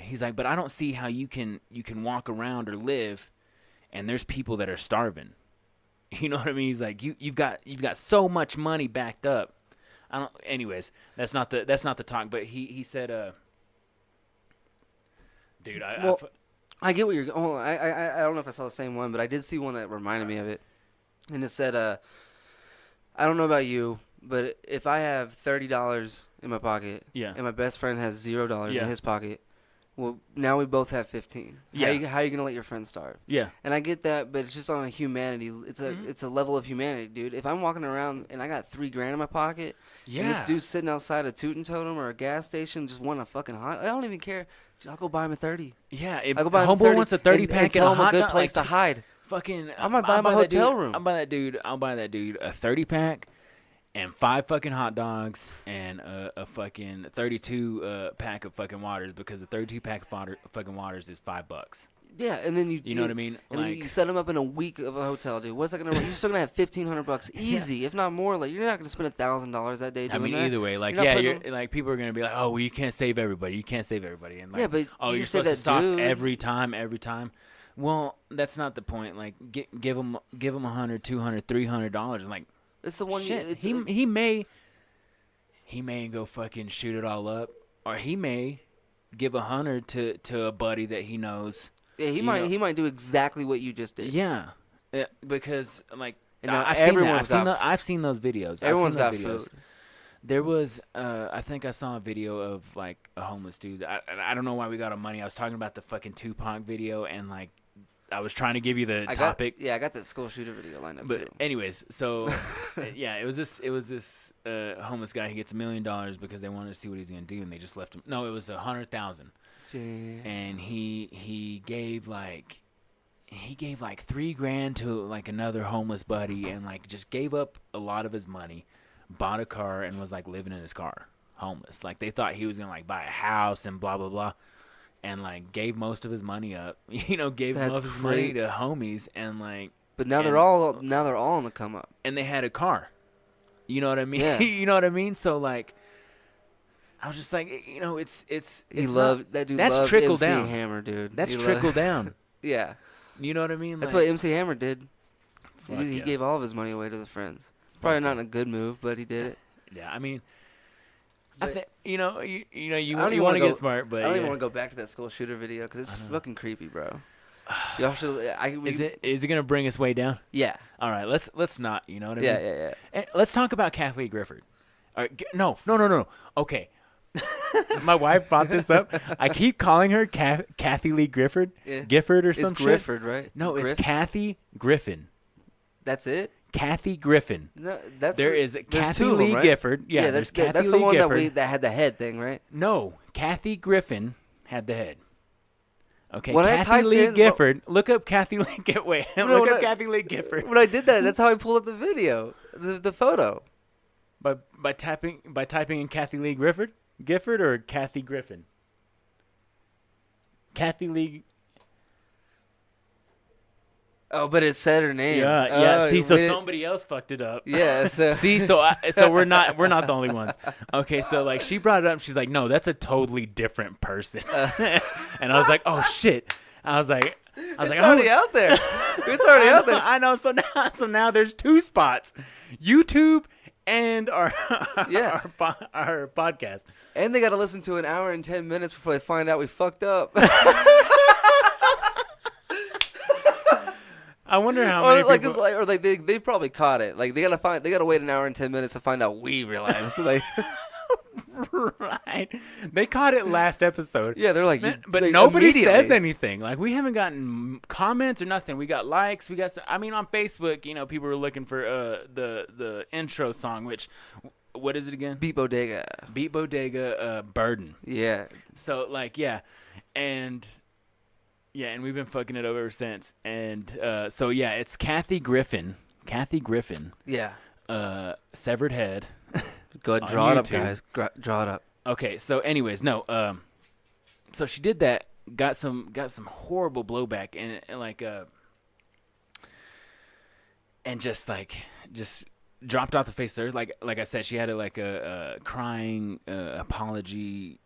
He's like, but I don't see how you can walk around or live, and there's people that are starving. You know what I mean? He's like, you've got so much money backed up. I don't. Anyways, that's not the talk. But he said, dude, I get what you're. Oh, I don't know if I saw the same one, but I did see one that reminded me of it, and it said, I don't know about you, but if I have $30 in my pocket, Yeah. and my best friend has $0 Yeah. in his pocket, well, now we both have 15. Yeah. How are you gonna let your friend starve? yeah. And I get that, but it's just on a humanity. It's a level of humanity, dude. If I'm walking around and I got $3,000 in my pocket, and this dude's sitting outside a Tootin' Totem or a gas station just wanting a fucking hot, I don't even care. Dude, I'll go buy him a 30. Yeah, if I go buy him homeboy wants a 30 and pack tell and him a good dog, place like, to hide. Fucking, I might buy him a hotel room. I'll buy that dude a 30 pack and 5 fucking hot dogs and a fucking 32 pack of fucking waters, because the 32 pack of fucking waters is $5. Yeah, and then you know what I mean? And then Like, you set him up in a week of a hotel, dude. What's that gonna? You're still gonna have $1,500 easy, if not more. Like you're not gonna spend $1,000 that day. I Doing mean, that. either way, like, You're not yeah, putting like people are gonna be like, oh, well, you can't save everybody, and like, Yeah, but oh, you you're say supposed to that stop dude. every time. Well, that's not the point. Like, give him $100, $200, $300. Like, It's the one. shit, It's he may go fucking shoot it all up, or he may give 100 to a buddy that he knows. Yeah, he might do exactly what you just did. Yeah, because like, And now I've seen those videos. Everyone's got videos. food. There was, I think I saw a video of like a homeless dude. I don't know why we got on money. I was talking about the fucking Tupac video, and like, I was trying to give you the topic. I got that school shooter video lined up But too. anyways, so yeah, it was this homeless guy. He gets $1 million because they wanted to see what he's gonna do, and they just left him. No, it was 100,000, and he gave like $3,000 to like another homeless buddy, and like just gave up a lot of his money, bought a car, and was like living in his car, homeless. Like they thought he was gonna like buy a house and blah blah blah. And like gave most of his money up, gave most of his money to homies, and like. But now they're all on the come up. And they had a car, you know what I mean? Yeah. You know what I mean? So like, I was just like, it's That dude. That's loved trickle MC down. Hammer, dude. That's trickle down. Yeah. You know what I mean? That's like, what MC Hammer did. He yeah. gave all of his money away to the friends. Probably not a good move, but he did it. Yeah, I mean. But- I think you want even to wanna get go- smart, but I don't yeah. even want to go back to that school shooter video because it's fucking creepy, bro. Y'all should. Is it gonna bring us way down? Yeah. All right, let's not. You know what I Yeah, mean? yeah. And let's talk about Kathleen Griffith. All right, no. Okay. My wife brought this up. I keep calling her Kathy Lee Griffith, Yeah. Gifford or It's some shit. Grifford, right? No, it's Griff? Kathy Griffin. That's it. Kathy Griffin. No, There's there's Kathy two of Lee them, right? Gifford. Yeah, that's there's Kathy that's Lee the one Gifford. that had the head thing, right? No, Kathy Griffin had the head. Okay, When I Kathy typed Lee in- Gifford. Look up Kathy Lee. Wait, No, look no. up Kathy Lee Gifford. When I did that, that's how I pulled up the video, the photo. By typing in Kathy Lee Gifford or Kathy Griffin. Kathy Lee. Oh, but it said her name. Yeah. Oh, See, so wait. somebody else fucked it up. Yeah. So See, so we're not the only ones. Okay, so like she brought it up. She's like, no, that's a totally different person. And I was like, oh shit. I was like, it's already out there. It's already out there. I know. So now there's 2 spots, YouTube and our Yeah. our podcast. And they got to listen to an hour and 10 minutes before they find out we fucked up. I wonder how many people. They've probably caught it. Like they gotta wait an hour and 10 minutes to find out we realized. Like, Right. They caught it last episode. yeah, they're like, But like, nobody immediately. says anything. Like, we haven't gotten comments or nothing. We got likes. We got. I mean, on Facebook, people were looking for the intro song, which, what is it again? Beat Bodega. Beat Bodega, Burden. Yeah. So like, and we've been fucking it over ever since. And so yeah, it's Kathy Griffin. Yeah. Severed Head. Go ahead, On draw it up, YouTube. guys. Draw it up. Okay, so anyways, no. So she did that. Got some horrible blowback, and just dropped off the face of the earth. Like I said, she had a crying apology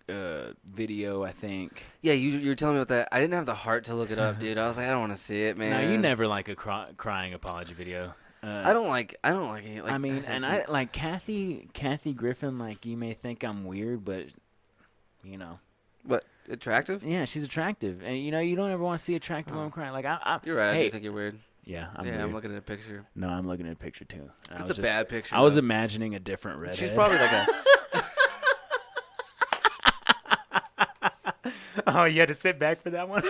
video, I think. Yeah, you were telling me about that. I didn't have the heart to look it up, dude. I was like, I don't want to see it, man. No, you never like a crying apology video. I don't like it. Like, I mean, and I like Kathy Griffin. Like, you may think I'm weird, but What, attractive? yeah, she's attractive, and you don't ever want to see attractive women crying. Like, I'm You're right. I Hey, do think you're weird. yeah, I'm Yeah, weird. I'm looking at a picture. No, I'm looking at a picture too. It's a bad picture. I was though. imagining a different redhead. She's probably like a. Oh, you had to sit back for that one.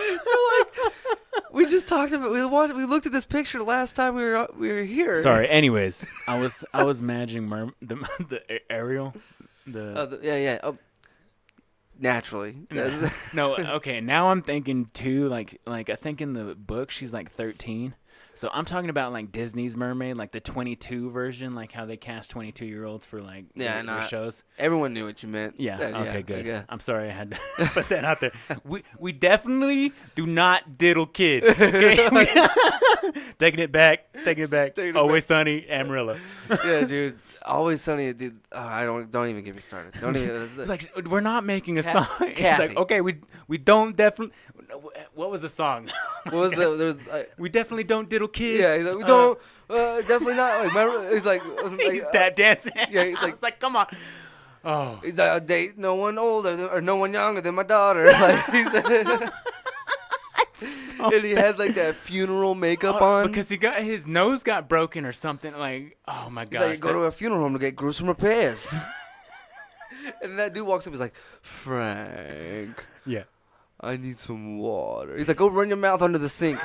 We just talked about. We looked at this picture last time we were here. Sorry. Anyways, I was imagining the Ariel. Yeah. Oh, naturally. No. Okay. Now I'm thinking too. Like I think in the book she's like 13. So I'm talking about like Disney's Mermaid, like the 22 version, like how they cast 22-year-olds for like their shows. Everyone knew what you meant. Yeah. Okay. Good. Yeah. I'm sorry I had to put that out there. We definitely do not diddle kids. Okay. Taking it back. Always Sunny, Amarillo. Yeah, dude. Always Sunny, dude. Don't even get me started. Don't even. It's like, we're not making a song. It's Kathy. like, okay, we don't definitely. What was the song? What was the? There was. We definitely don't diddle kids. Yeah, he's like, we don't. Definitely not. Like, remember, he's like. He's tap dancing. Yeah, he's like- I was like, come on. Oh. He's like, I date no one older or no one younger than my daughter. Like, and he had like that funeral makeup on. Because his nose got broken or something. Like, oh my He's god. like, go to a funeral home to get gruesome repairs. And that dude walks up. He's like, Frank, Yeah. I need some water. He's like, go run your mouth under the sink.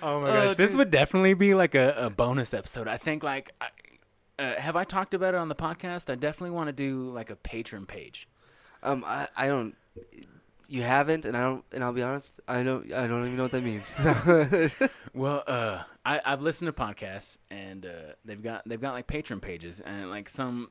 Oh my gosh. This dude. would definitely be like a bonus episode. I think have I talked about it on the podcast? I definitely want to do like a patron page. I don't. You haven't, and I don't. And I'll be honest, I don't even know what that means. Well, I've listened to podcasts, and they've got like patron pages, and like some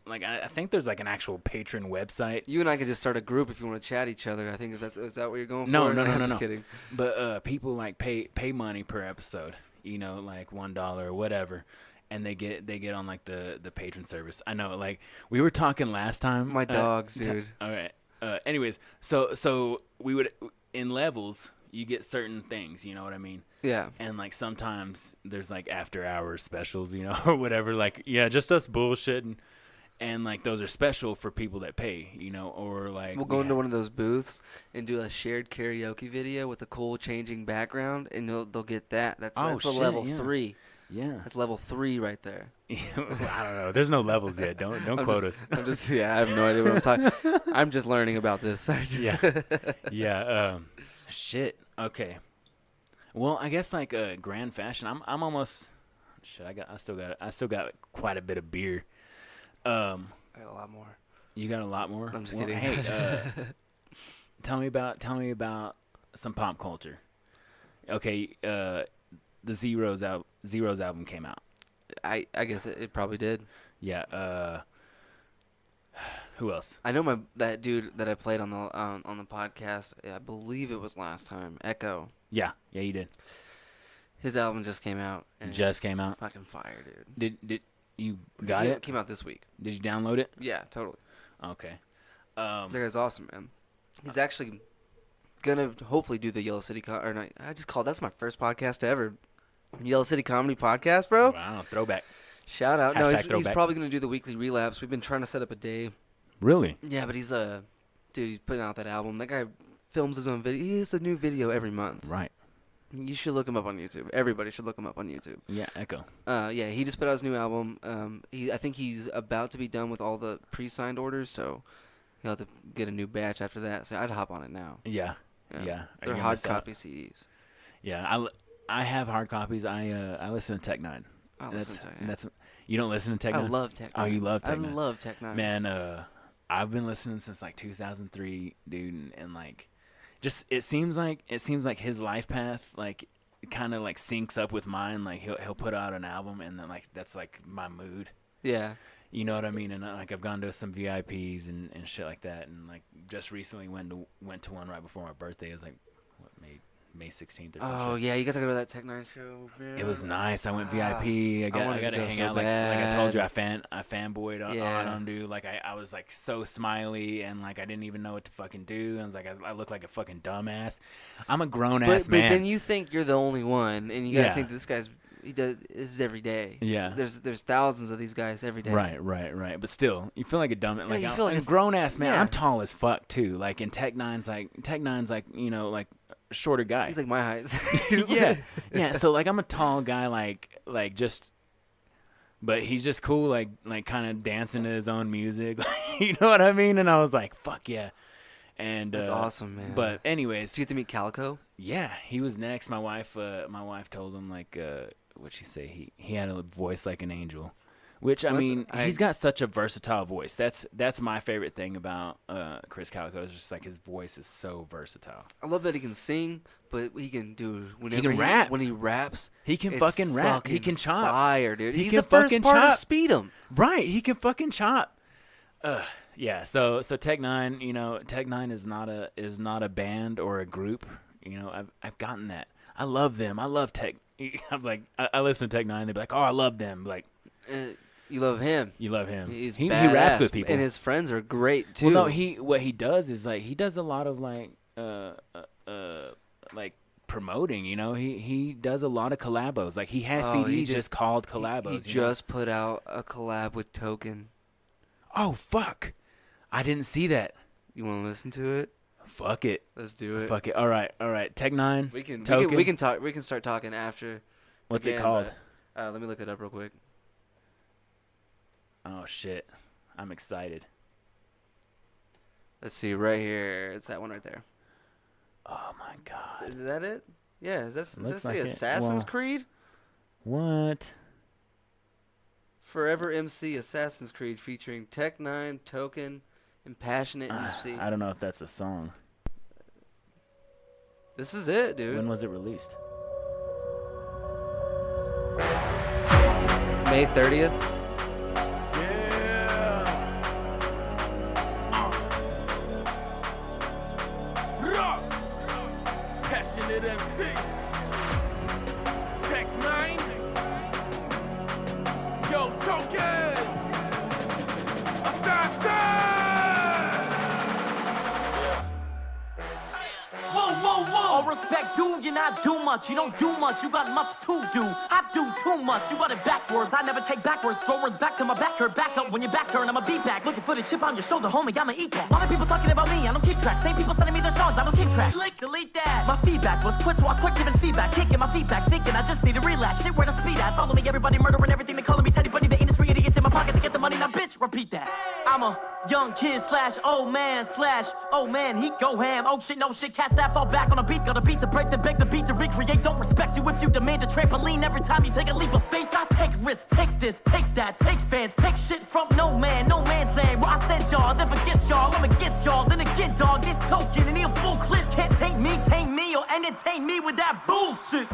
like I think there's like an actual patron website. You and I could just start a group if you want to chat each other. I think if is that what you're going No, for? no, I'm no, just no. kidding. But people like pay money per episode, like $1 or whatever, and they get on like the patron service. I know, like we were talking last time. My dogs, dude. All right. Anyways, so we would in levels you get certain things, you know what I mean? Yeah. And like sometimes there's like after hours specials, or whatever. Like just us bullshitting, and like those are special for people that pay, or like We'll go into one of those booths and do a shared karaoke video with a cool changing background, and they'll get that. That's a level 3. Yeah. That's level 3 right there. I don't know. There's no levels yet. Don't quote us. I have no idea what I'm talking. I'm just learning about this. Yeah. Shit. Okay. Well, I guess like grand fashion. I'm almost. Shit. I still got quite a bit of beer. I got a lot more. You got a lot more? I'm just kidding. Hey, tell me about some pop culture. Okay, the Zeros album came out. I guess it probably did. Yeah. Who else? I know that dude that I played on the podcast. I believe it was last time. Echo. Yeah, you did. His album just came out. And Just came out. Fucking fire, dude. Did you got it? It came out this week. Did you download it? Yeah, totally. Okay. That guy's awesome, man. He's actually gonna hopefully do the Yellow City that's my first podcast ever. Yellow City Comedy Podcast, bro. Wow, throwback. Shout out. Hashtag No, he's throwback. probably gonna do the weekly relapse. We've been trying to set up a day. Really? Yeah, but he's he's putting out that album. That guy films his own video. He has a new video every month. Right. You should look him up on YouTube. Everybody should look him up on YouTube. Yeah, Echo. Yeah, he just put out his new album. I think he's about to be done with all the pre-signed orders, so he'll have to get a new batch after that. So I'd hop on it now. Yeah. They're hard copy CDs. Yeah, I have hard copies. I listen to Tech Nine. You don't listen to Tech Nine? I love Tech Nine. Oh, you love Tech Nine? I love Tech Nine. Man, I've been listening since like 2003, dude, and like, just it seems like his life path like kind of like syncs up with mine. Like he'll put out an album, and then like that's like my mood. Yeah. You know what I mean? And like I've gone to some VIPs and shit like that, and like just recently went to one right before my birthday. It was like what, May 16th or something. Oh yeah, you got to go to that Tech Nine show, man. It was nice. I went VIP. I got to hang out. Like I told you, I fanboyed on him, dude. Like I was like so smiley, and like I didn't even know what to fucking do. I was like, I look like a fucking dumbass. I'm a grown ass man. But then you think you're the only one, and you gotta think this guy's this is every day. Yeah. There's thousands of these guys every day. Right. But still, you feel like a dumb. Like you feel like a grown ass man. Yeah. I'm tall as fuck too. Like in Tech Nine's like you know like a shorter guy. He's like my height. yeah. So like I'm a tall guy, like just. But he's just cool, like kind of dancing to his own music. You know what I mean? And I was like, fuck yeah. And that's awesome, man. But anyways, did you get to meet Calico? Yeah, he was next. My wife told him like, what'd she say? He had a voice like an angel, which I mean, he's got such a versatile voice. That's my favorite thing about Chris Calico is just like his voice is so versatile. I love that he can sing, but he can do he can rap. When he raps, he can fucking rap. He can chop. Fire, dude. He's can the first fucking part chop. to speed him. Right, he can fucking chop. Yeah. So Tech Nine, you know, Tech Nine is not a band or a group. You know, I've gotten that. I love them. I love Tech. I'm like, I listen to Tech Nine. They're like, oh, I love them. Like, you love him. You love him. He's he badass, raps with people, and his friends are great too. Well, no, what he does is like he does a lot of like promoting. You know, he does a lot of collabos. Like he has CDs just called collabos. He just put out a collab with Token. Oh fuck! I didn't see that. You want to listen to it? Fuck it. Let's do it. Fuck it. All right. Tech Nine. We can Token. talk. We can start talking after. What's it called? Let me look it up real quick. Oh shit! I'm excited. Let's see right here. It's that one right there. Oh my god. Is that it? Yeah. Does that say like Assassin's Creed? What? Forever MC Assassin's Creed featuring Tech Nine, Token, and Passionate MC. I don't know if that's a song. This is it, dude. When was it released? May 30th. Passionate MC. Tech Nine. Yo, Token. Assassin. All respect due, you not do much. You don't do much, you got much to do. I do too much, you got it backwards. I never take backwards, throw words back to my back hurt. Back up when your back turn, I'ma be back. Looking for the chip on your shoulder, homie, I'ma eat that. A lot of people talking about me, I don't keep track. Same people sending me their songs, I don't keep track. Delete that. My feedback was quit, so I quit giving feedback. Kicking my feedback, thinking I just need to relax. Shit, where the speed at? Follow me, everybody murdering everything. They calling me Teddy Bunny, the industry idiots in my pocket to get the money. Now bitch, repeat that. I'm a young kid / old man, he go ham. Oh shit, no shit, catch that, fall back on a beat. Got a beat to break, then beg the beat to recreate. Don't respect you if you demand a trampoline. Every time you take a leap of faith, I take risks, take this, take that, take fans, take shit from no man's land. Where I sent y'all, never hits, y'all. Then again, dog, this token and he a full clip. Can't tame me, or entertain me with that bullshit.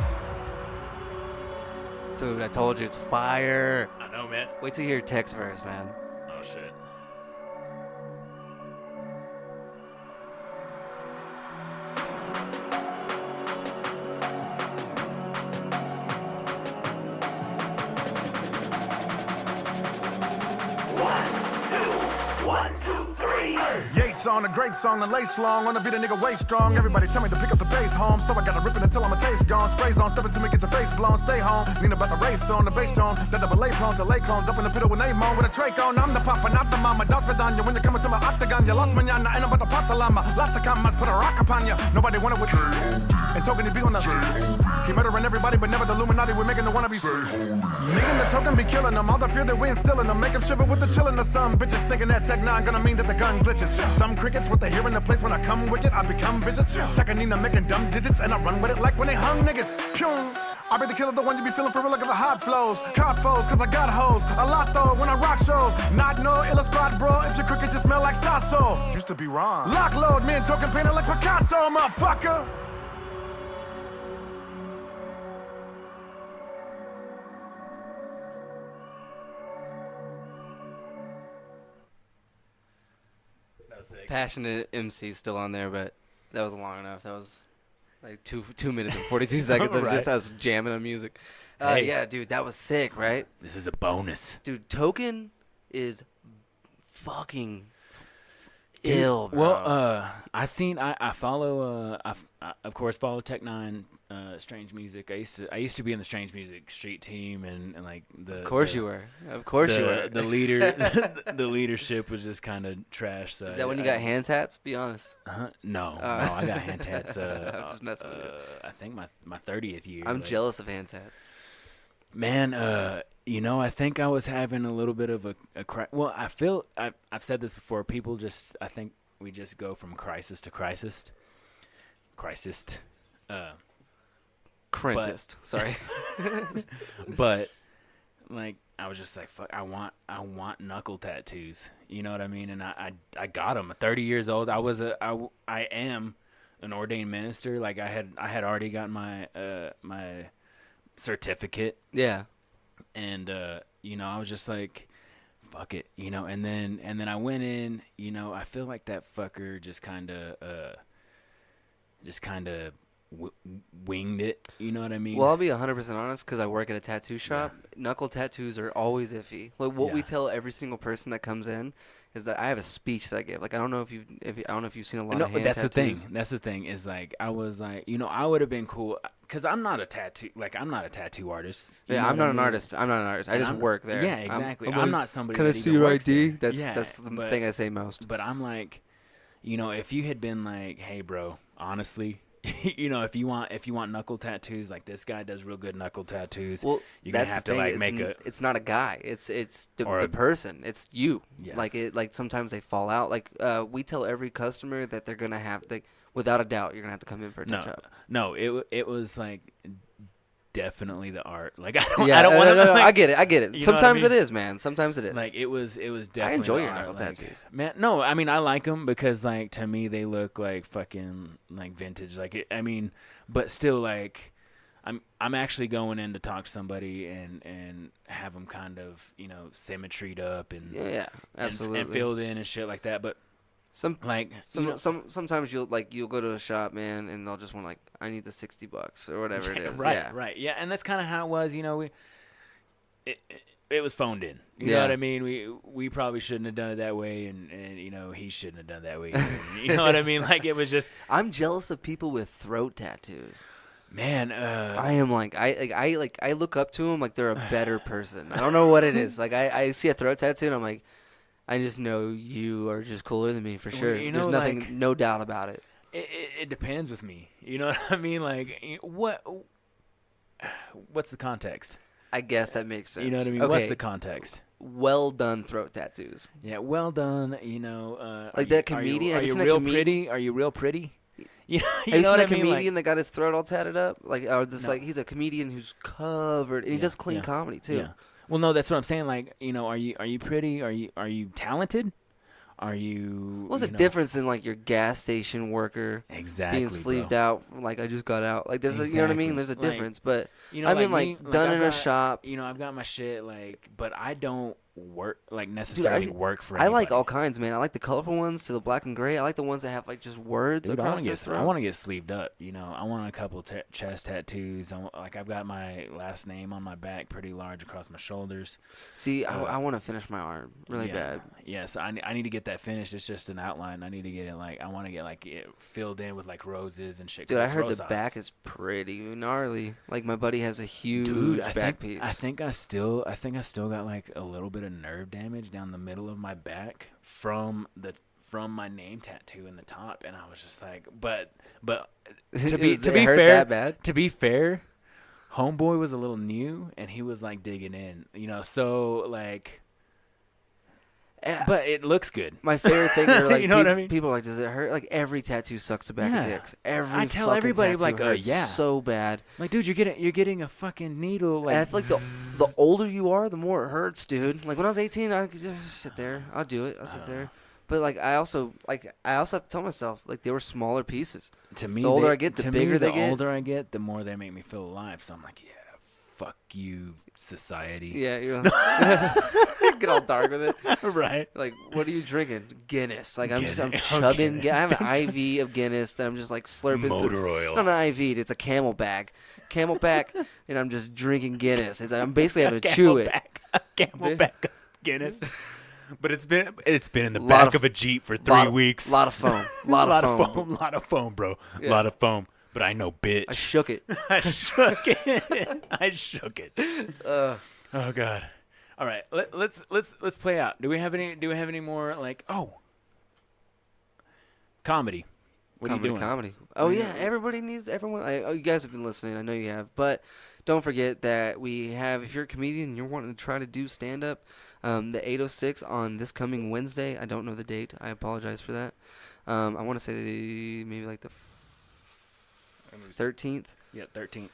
Dude, I told you it's fire. I know, man. Wait till you hear text verse, man. Oh shit. Yates on a great song, the lace long, on the beat a nigga way strong. Everybody tell me to pick up the bass home, so I gotta rip it until I'm a taste gone. Sprays on, step it to me, get your face blown. Stay home, lean about the race on the bass tone. That double lay prone to lay clones up in the piddle with name on with a trach on. I'm the papa, not the mama. Das Vidanya, when you're coming to my octagon, you lost manana, ain't about the patalama. Lots of commas, put a rock upon ya. Nobody wanted with and token he be on the he murdering everybody, but never the Illuminati. We're making the wannabes. Making the token be killing them. All the fear that we instilling them. Make them shiver with the chill in the sun. Bitches thinking that Tech 9 gonna mean that the gun glitches. Some crickets with the hear in the place when I come wicked, I become vicious. Tekanina making dumb digits, and I run with it like when they hung niggas. Pyong. I be the killer, the one you be feeling for real, like the hot flows. Caught foes, cause I got hoes. A lot though, when I rock shows. Not no illa squad, bro. If your crickets just smell like Sasso. Used to be wrong. Lock load, me and token painted like Picasso, motherfucker. Passionate MC still on there, but that was long enough. That was like 2 minutes and 42 seconds of just us jamming on music. Hey. Yeah, dude, that was sick, right? This is a bonus. Dude, Token is fucking ill, bro. Well, I follow, I of course follow Tech 9, Strange Music. I used to be in the Strange Music street team, and like Of course you were. Of course you were. The leader, the leadership was just kind of trash. So Is that when you got hand tats? Be honest. No, I got hand tats. I'm just messing with you. I think my 30th year. I'm jealous of hand tats. Man, I think I was having a little bit of a well, I feel I've said this before. People I think we just go from crisis to crisis. Crentist. Sorry. But like I was just like, fuck, I want knuckle tattoos. You know what I mean? And I got them. At 30 years old, I am an ordained minister. Like I had already gotten my my certificate. Yeah. And I was just like, fuck it, and then I went in, I feel like that fucker just kind of winged it, you know what I mean? Well, I'll be 100% honest, because I work at a tattoo shop. Yeah. Knuckle tattoos are always iffy. Like what we tell every single person that comes in is that I have a speech that I give. Like I don't know if you've seen a lot of hand tattoos. That's the thing is like I was like, I would have been cool because I'm not a tattoo artist. Yeah, I'm not an artist. I just work there. Yeah, exactly. I'm not somebody. Can I see your ID? That's the thing I say most. But I'm like, if you had been like, hey, bro, honestly. If you want knuckle tattoos, like this guy does real good knuckle tattoos. Well, you're gonna have to like make It's not a guy. It's the person. It's you. Yeah. Like sometimes they fall out. Like we tell every customer that they're gonna have without a doubt you're gonna have to come in for a touch up. No, it was like definitely the art. Like I don't want to. No, I get it. Sometimes it is, man. Sometimes it is. Like it was definitely. I enjoy your art. knuckle tattoos, man. No, I mean I like them because like to me they look like fucking like vintage. Like but still like I'm actually going in to talk to somebody and have them kind of symmetried up and absolutely and filled in and shit like that. But sometimes you'll go to a shop, man, and they'll just want like, I need the $60 or whatever it is. Right. Yeah, and that's kind of how it was. It was phoned in. You know what I mean? We probably shouldn't have done it that way, and he shouldn't have done it that way. You know what I mean? Like it was just. I'm jealous of people with throat tattoos. Man, I am I look up to them like they're a better person. I don't know what it is. Like I see a throat tattoo and I'm like, I just know you are just cooler than me for sure. There's nothing, no doubt about it. It depends with me. You know what I mean? Like what's the context? I guess that makes sense. You know what I mean? Okay. What's the context? Well done throat tattoos. Yeah, well done. Like that comedian. Are you real pretty? Are you real pretty? You Have you seen that comedian like, that got his throat all tatted up? He's a comedian who's covered, and he does clean comedy too. Yeah. Well, no, that's what I'm saying. Like, are you pretty? Are you talented? Are you? What's the you know, difference than like your gas station worker Exactly. being sleeved bro. out? Like I just got out. Like there's a, you know what I mean? Exactly. There's a Like, difference. But You know, I mean like done I've in a got- shop. You know, I've got my shit like, but I don't work like necessarily work for. I like anybody. all kinds, man. I like the colorful ones to the black and gray. I like the ones that have like just words Dude, I across want to their get throat. I want to get sleeved up. You know, I want a couple chest tattoos. Like I've got my last name on my back, pretty large across my shoulders. See, I want to finish my arm really yeah. bad. Yeah, so I need to get that finished. It's just an outline. I need to get it like I want to get like it filled in with like roses and shit. 'cause Dude, I it's heard the rosas. back is pretty gnarly. Like my buddy has a huge Dude, back piece. I think I still got like a little bit of nerve damage down the middle of my back from my name tattoo in the top, and I was just like, but to be It fair, hurt that bad? to be fair, homeboy was a little new, and he was like digging in, you know, so like. But it looks good. My favorite thing are like You know what I mean? people are like, does it hurt? Like every tattoo sucks the back of Yeah. dicks. Every I tell fucking everybody, tattoo like, hurts yeah. so bad. Like, dude, you're getting a fucking needle. Like, And I feel like the older you are, the more it hurts, dude. Like when I was 18, I could just sit there. I'll do it. I'll sit there. But like I also have to tell myself like they were smaller pieces. to me, the older I get, the to bigger me, they the get. older I get, the more they make me feel alive. So I'm like, yeah, fuck you, society. Yeah, you know. Get all dark with it. right. Like, what are you drinking? Guinness. Like I'm Guinness. chugging. Okay. I have an IV of Guinness that I'm just like slurping. Motor through. oil. It's not an IV. It's a Camelback, and I'm just drinking Guinness. I'm basically having to chew it. Camelback Guinness. But it's been in the Lot back of- of a Jeep for 3 weeks. Lot of foam. Lot of foam. Lot of foam, bro. Yeah. Lot of foam. But I know, bitch. I shook it. I shook it. I shook it. Uh, Oh God. All right. Let's play out. Do we have any more like comedy? What are you doing? Comedy. Oh yeah, everyone. You guys have been listening. I know you have. But don't forget that we have. If you're a comedian and you're wanting to try to do stand up, the 806 on this coming Wednesday. I don't know the date. I apologize for that. I want to say maybe like the 13th. Yeah, 13th.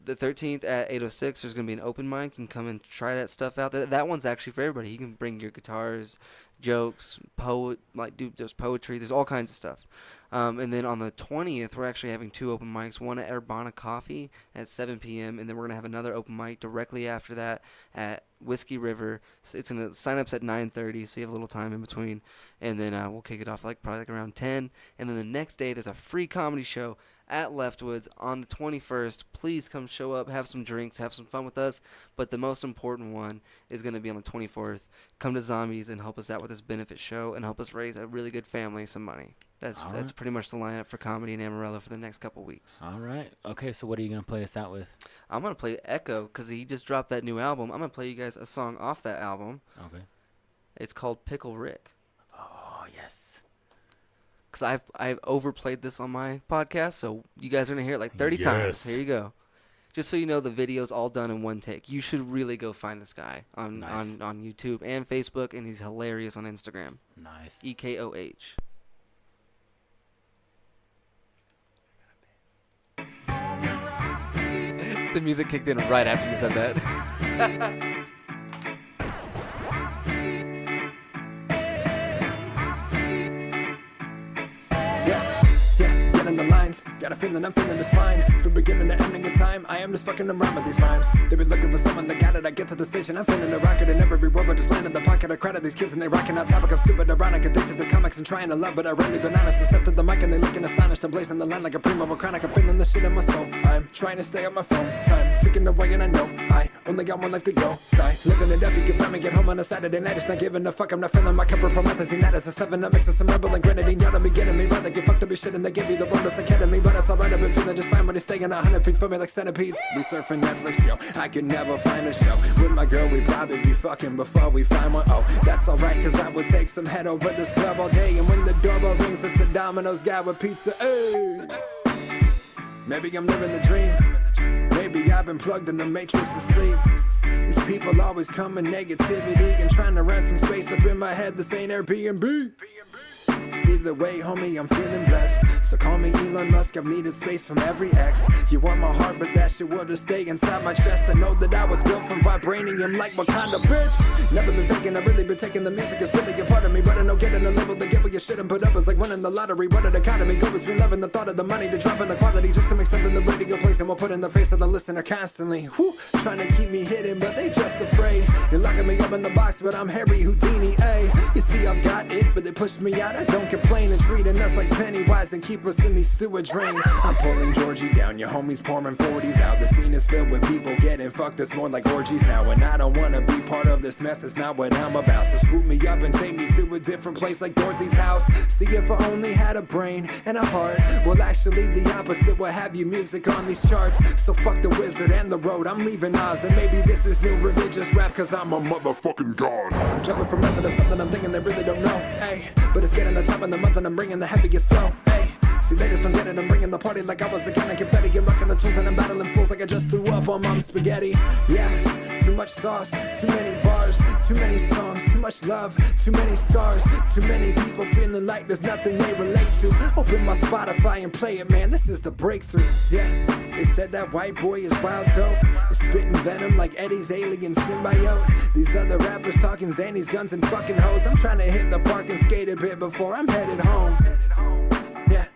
The 13th at 806, there's going to be an open mic. You can come and try that stuff out. That one's actually for everybody. You can bring your guitars, jokes, there's poetry. There's all kinds of stuff. And then on the 20th, we're actually having 2 open mics, one at Urbana Coffee at 7 p.m., and then we're going to have another open mic directly after that at Whiskey River. So it's going to sign-up's at 9:30, so you have a little time in between. And then we'll kick it off probably around 10. And then the next day, there's a free comedy show at Leftwoods on the 21st. Please come show up, have some drinks, have some fun with us. But the most important one is going to be on the 24th. Come to Zombies and help us out with this benefit show and help us raise a really good family some money. That's pretty much the lineup for comedy in Amarillo for the next couple weeks. All right. Okay, so what are you going to play us out with? I'm going to play Echo because he just dropped that new album. I'm going to play you guys a song off that album. Okay. It's called Pickle Rick. Oh, yes. Because I've overplayed this on my podcast, so you guys are going to hear it like 30 times. Yes. Here you go. Just so you know, the video's all done in one take. You should really go find this guy on YouTube and Facebook, and he's hilarious on Instagram. Nice. EKOH. The music kicked in right after you said that. Get in the lines, got a feeling I'm feeling just fine. From beginning to ending in time, I am just fucking around with these rhymes. They been looking for someone that got it. I get to the station, I'm feeling a rocket in every word, but just land in the pocket. I credit these kids and they rocking out topic. I'm stupid, ironic, addicted to comics and trying to love, but I rarely been honest. I step to the mic and they looking astonished. I'm blazing the line like a primo or chronic. I'm feeling the shit in my soul. I'm trying to stay on my phone. Time ticking away and I know I only got one life to go. Sigh, living it up, you can find me, get home on a Saturday night. It's not giving a fuck, I'm not feeling my cup of promethazine. That is a 7 up, mixing some rebel and grenadine. Y'all don't be getting me right, I get fucked up, shit and they give me the wonders academy. But it's alright, I've been feeling just fine when they staying 100 feet from me like centipedes. We surfing Netflix, yo, I could never find a show. With my girl, we probably be fucking before we find one. Oh, that's alright, cause I would take some head over this club all day. And when the doorbell rings, it's the Domino's guy with pizza. Hey. Maybe I'm living the dream. Maybe I've been plugged in the matrix to sleep. These people always come in negativity and trying to rent some space up in my head. This ain't Airbnb. Either way, homie, I'm feeling blessed. So call me Elon Musk, I've needed space from every ex. You want my heart, but that shit will just stay inside my chest. I know that I was built from vibranium like Wakanda, bitch. Never been faking, I've really been taking the music, it's really a part of me. But I know getting a level to get what you shouldn't put up is like winning the lottery. What a dichotomy, go between loving the thought of the money to dropping the quality just to make something the radio plays and we'll put in the face of the listener constantly. Whew, trying to keep me hidden, but they just afraid. You're locking me up in the box, but I'm Harry Houdini, ayy. You see, I've got it, but they pushed me out. I don't complain and treating us like Pennywise and keep us in these sewer drains. I'm pulling Georgie down, your homies pouring 40s out. The scene is filled with people getting fucked, it's more like orgies now. And I don't wanna be part of this mess, it's not what I'm about. So swoop me up and take me to a different place like Dorothy's house. See, if I only had a brain and a heart, well actually the opposite will have you music on these charts. So fuck the wizard and the road, I'm leaving Oz. And maybe this is new religious rap cause I'm a motherfucking god. I'm jumping from rapping to something I'm thinking they really don't know, ayy. But it's getting the top of the month and I'm bringing the heaviest flow, ayy. See, they just don't get it, I'm bringing the party like I was a king of confetti. And rocking the tools and I'm battling fools like I just threw up on mom's spaghetti. Yeah, too much sauce, too many bars, too many songs, too much love, too many scars, too many people feeling like there's nothing they relate to. Open my Spotify and play it, man, this is the breakthrough. Yeah, they said that white boy is wild dope, is spitting venom like Eddie's alien symbiote. These other rappers talking zanies, guns and fucking hoes. I'm trying to hit the park and skate a bit before I'm headed home. Yeah,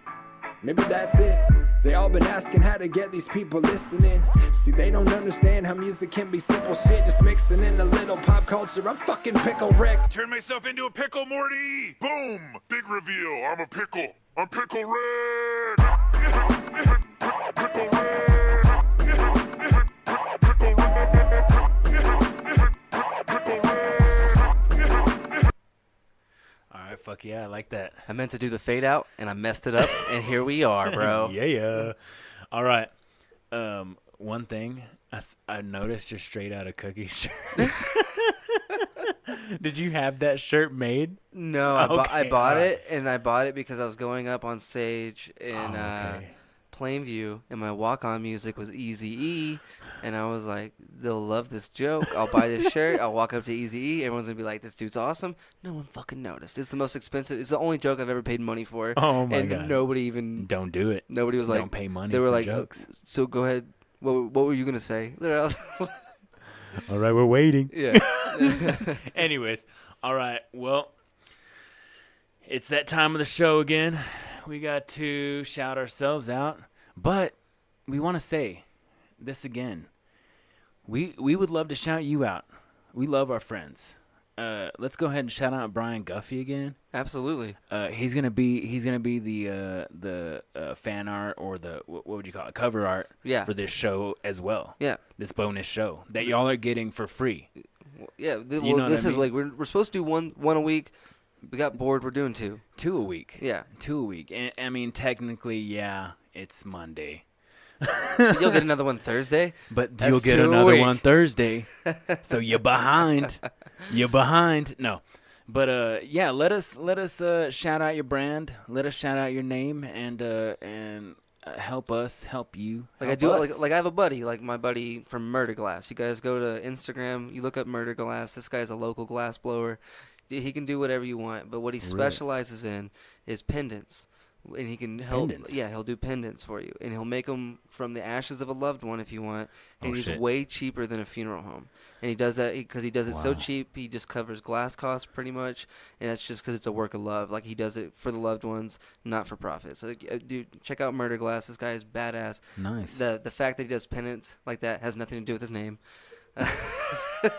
maybe that's it. They all been asking how to get these people listening. See, they don't understand how music can be simple shit, just mixing in a little pop culture. I'm fucking Pickle Rick. Turn myself into a pickle, Morty! Boom! Big reveal. I'm a pickle. I'm Pickle Rick! Pickle Rick! Pickle Rick! All right, fuck yeah, I like that. I meant to do the fade out, and I messed it up, and here we are, bro. Yeah. All right. One thing, I noticed your Straight Outta Cookie shirt. Did you have that shirt made? No, I bought it, and I bought it because I was going up on stage in Plainview, and my walk-on music was Eazy-E, and I was like, they'll love this joke. I'll buy this shirt. I'll walk up to Eazy-E. Everyone's going to be like, this dude's awesome. No one fucking noticed. It's the most expensive. It's the only joke I've ever paid money for. Oh, my and God. nobody even... Don't do it. Nobody was like... Don't pay money They were for like, jokes. so go ahead. What were you going to say? All right, we're waiting. Yeah. Anyways, all right, well, it's that time of the show again. We got to shout ourselves out, but we want to say this again. We would love to shout you out. We love our friends. Let's go ahead and shout out Brian Guffey again. Absolutely. He's gonna be the fan art or the what would you call it, cover art for this show as well. Yeah. This bonus show that y'all are getting for free. Yeah. You know this what I is like we're supposed to do one a week. We got bored. We're doing two. 2 a week. Yeah. 2 a week. And, I mean, technically, yeah, it's Monday. You'll get another one Thursday. But That's you'll get 2 a another week. one Thursday. So you're behind. You're behind. No. But yeah, let us shout out your brand. Let us shout out your name and help us help you. Like help I do us. like I have a buddy, like my buddy from Murder Glass. You guys go to Instagram, you look up Murder Glass. This guy's a local glass blower. He can do whatever you want, but what he specializes in is pendants. And he can help. Pendants? Yeah, he'll do pendants for you, and he'll make them from the ashes of a loved one if you want. And he's shit. way cheaper than a funeral home. And he does that because he does it so Wow. cheap. He just covers glass costs pretty much, and that's just because it's a work of love. Like he does it for the loved ones, not for profit. So, dude, check out Murder Glass. This guy is badass. Nice. The fact that he does pendants like that has nothing to do with his name.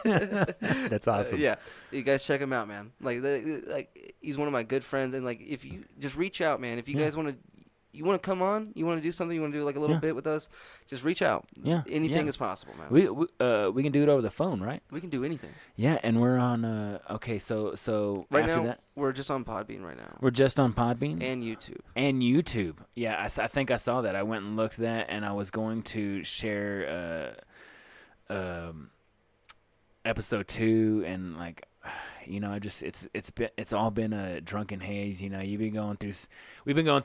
That's awesome. Yeah, you guys check him out, man. Like he's one of my good friends, and like if you just reach out, man. If you guys want to come on, you want to do something, you want to do like a little bit with us, just reach out. Yeah, anything is possible, man. We can do it over the phone, right? We can do anything. Yeah, and we're on. Okay, so Right after now, that, we're just on Podbean right now. we're just on Podbean And YouTube. and YouTube. Yeah, I think I saw that. I went and looked at that, and I was going to share episode 2, and like You know, it's all been a drunken haze. You know, we've been going through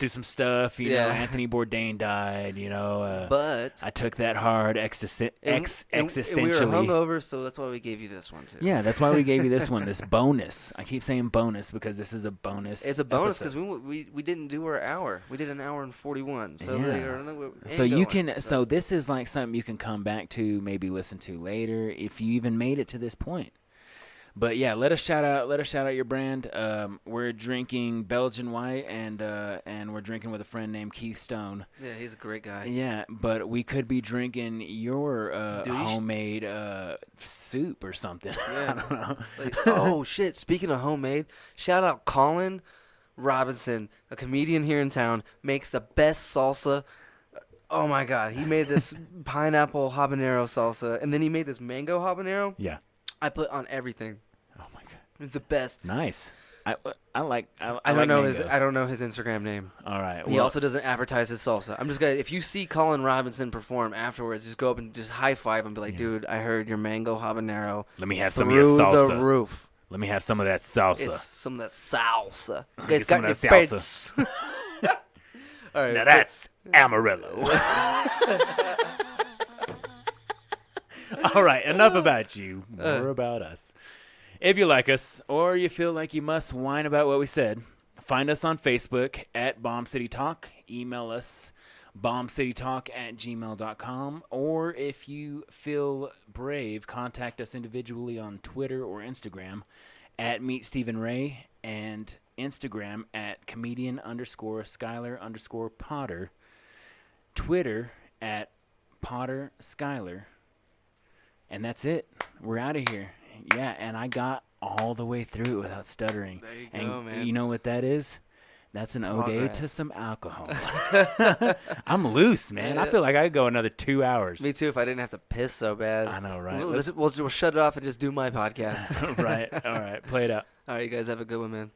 some stuff. You know, Anthony Bourdain died. You know, but I took that hard existentially. And we were hungover, so that's why we gave you this one too. Yeah, that's why we gave you this one, this bonus. I keep saying bonus because this is a bonus. It's a bonus because we didn't do our hour. We did an hour and 41. So so this is like something you can come back to, maybe listen to later if you even made it to this point. But yeah, let us shout out your brand. We're drinking Belgian White, and we're drinking with a friend named Keith Stone. Yeah, he's a great guy. Yeah, but we could be drinking your homemade soup or something. Yeah. I don't know. Oh shit! Speaking of homemade, shout out Colin Robinson, a comedian here in town, makes the best salsa. Oh my god, he made this pineapple habanero salsa, and then he made this mango habanero. Yeah. I put on everything. Oh my god, it's the best. Nice. I don't know his Instagram name. All right. He also doesn't advertise his salsa. I'm just gonna, if you see Colin Robinson perform afterwards, just go up and just high five and be like, dude, I heard your mango habanero. Let me have some of your salsa. Through the roof. Let me have some of that salsa. It's some of that salsa. You guys Get got some your of that beds. All right. Now that's Amarillo. All right, enough about you. More about us. If you like us, or you feel like you must whine about what we said, find us on Facebook at Bomb City Talk. Email us, bombcitytalk@gmail.com. Or if you feel brave, contact us individually on Twitter or Instagram at Meet Stephen Ray, and Instagram at comedian_Skylar_Potter. Twitter at Potter Skylar. And that's it. We're out of here. Yeah, and I got all the way through it without stuttering. There you and go, man. You know what that is? That's an ode Progress. to some alcohol. I'm loose, man. I feel like I could go another 2 hours. Me too, if I didn't have to piss so bad. I know, right? We'll shut it off and just do my podcast. Right. All right. Play it out. All right, you guys have a good one, man.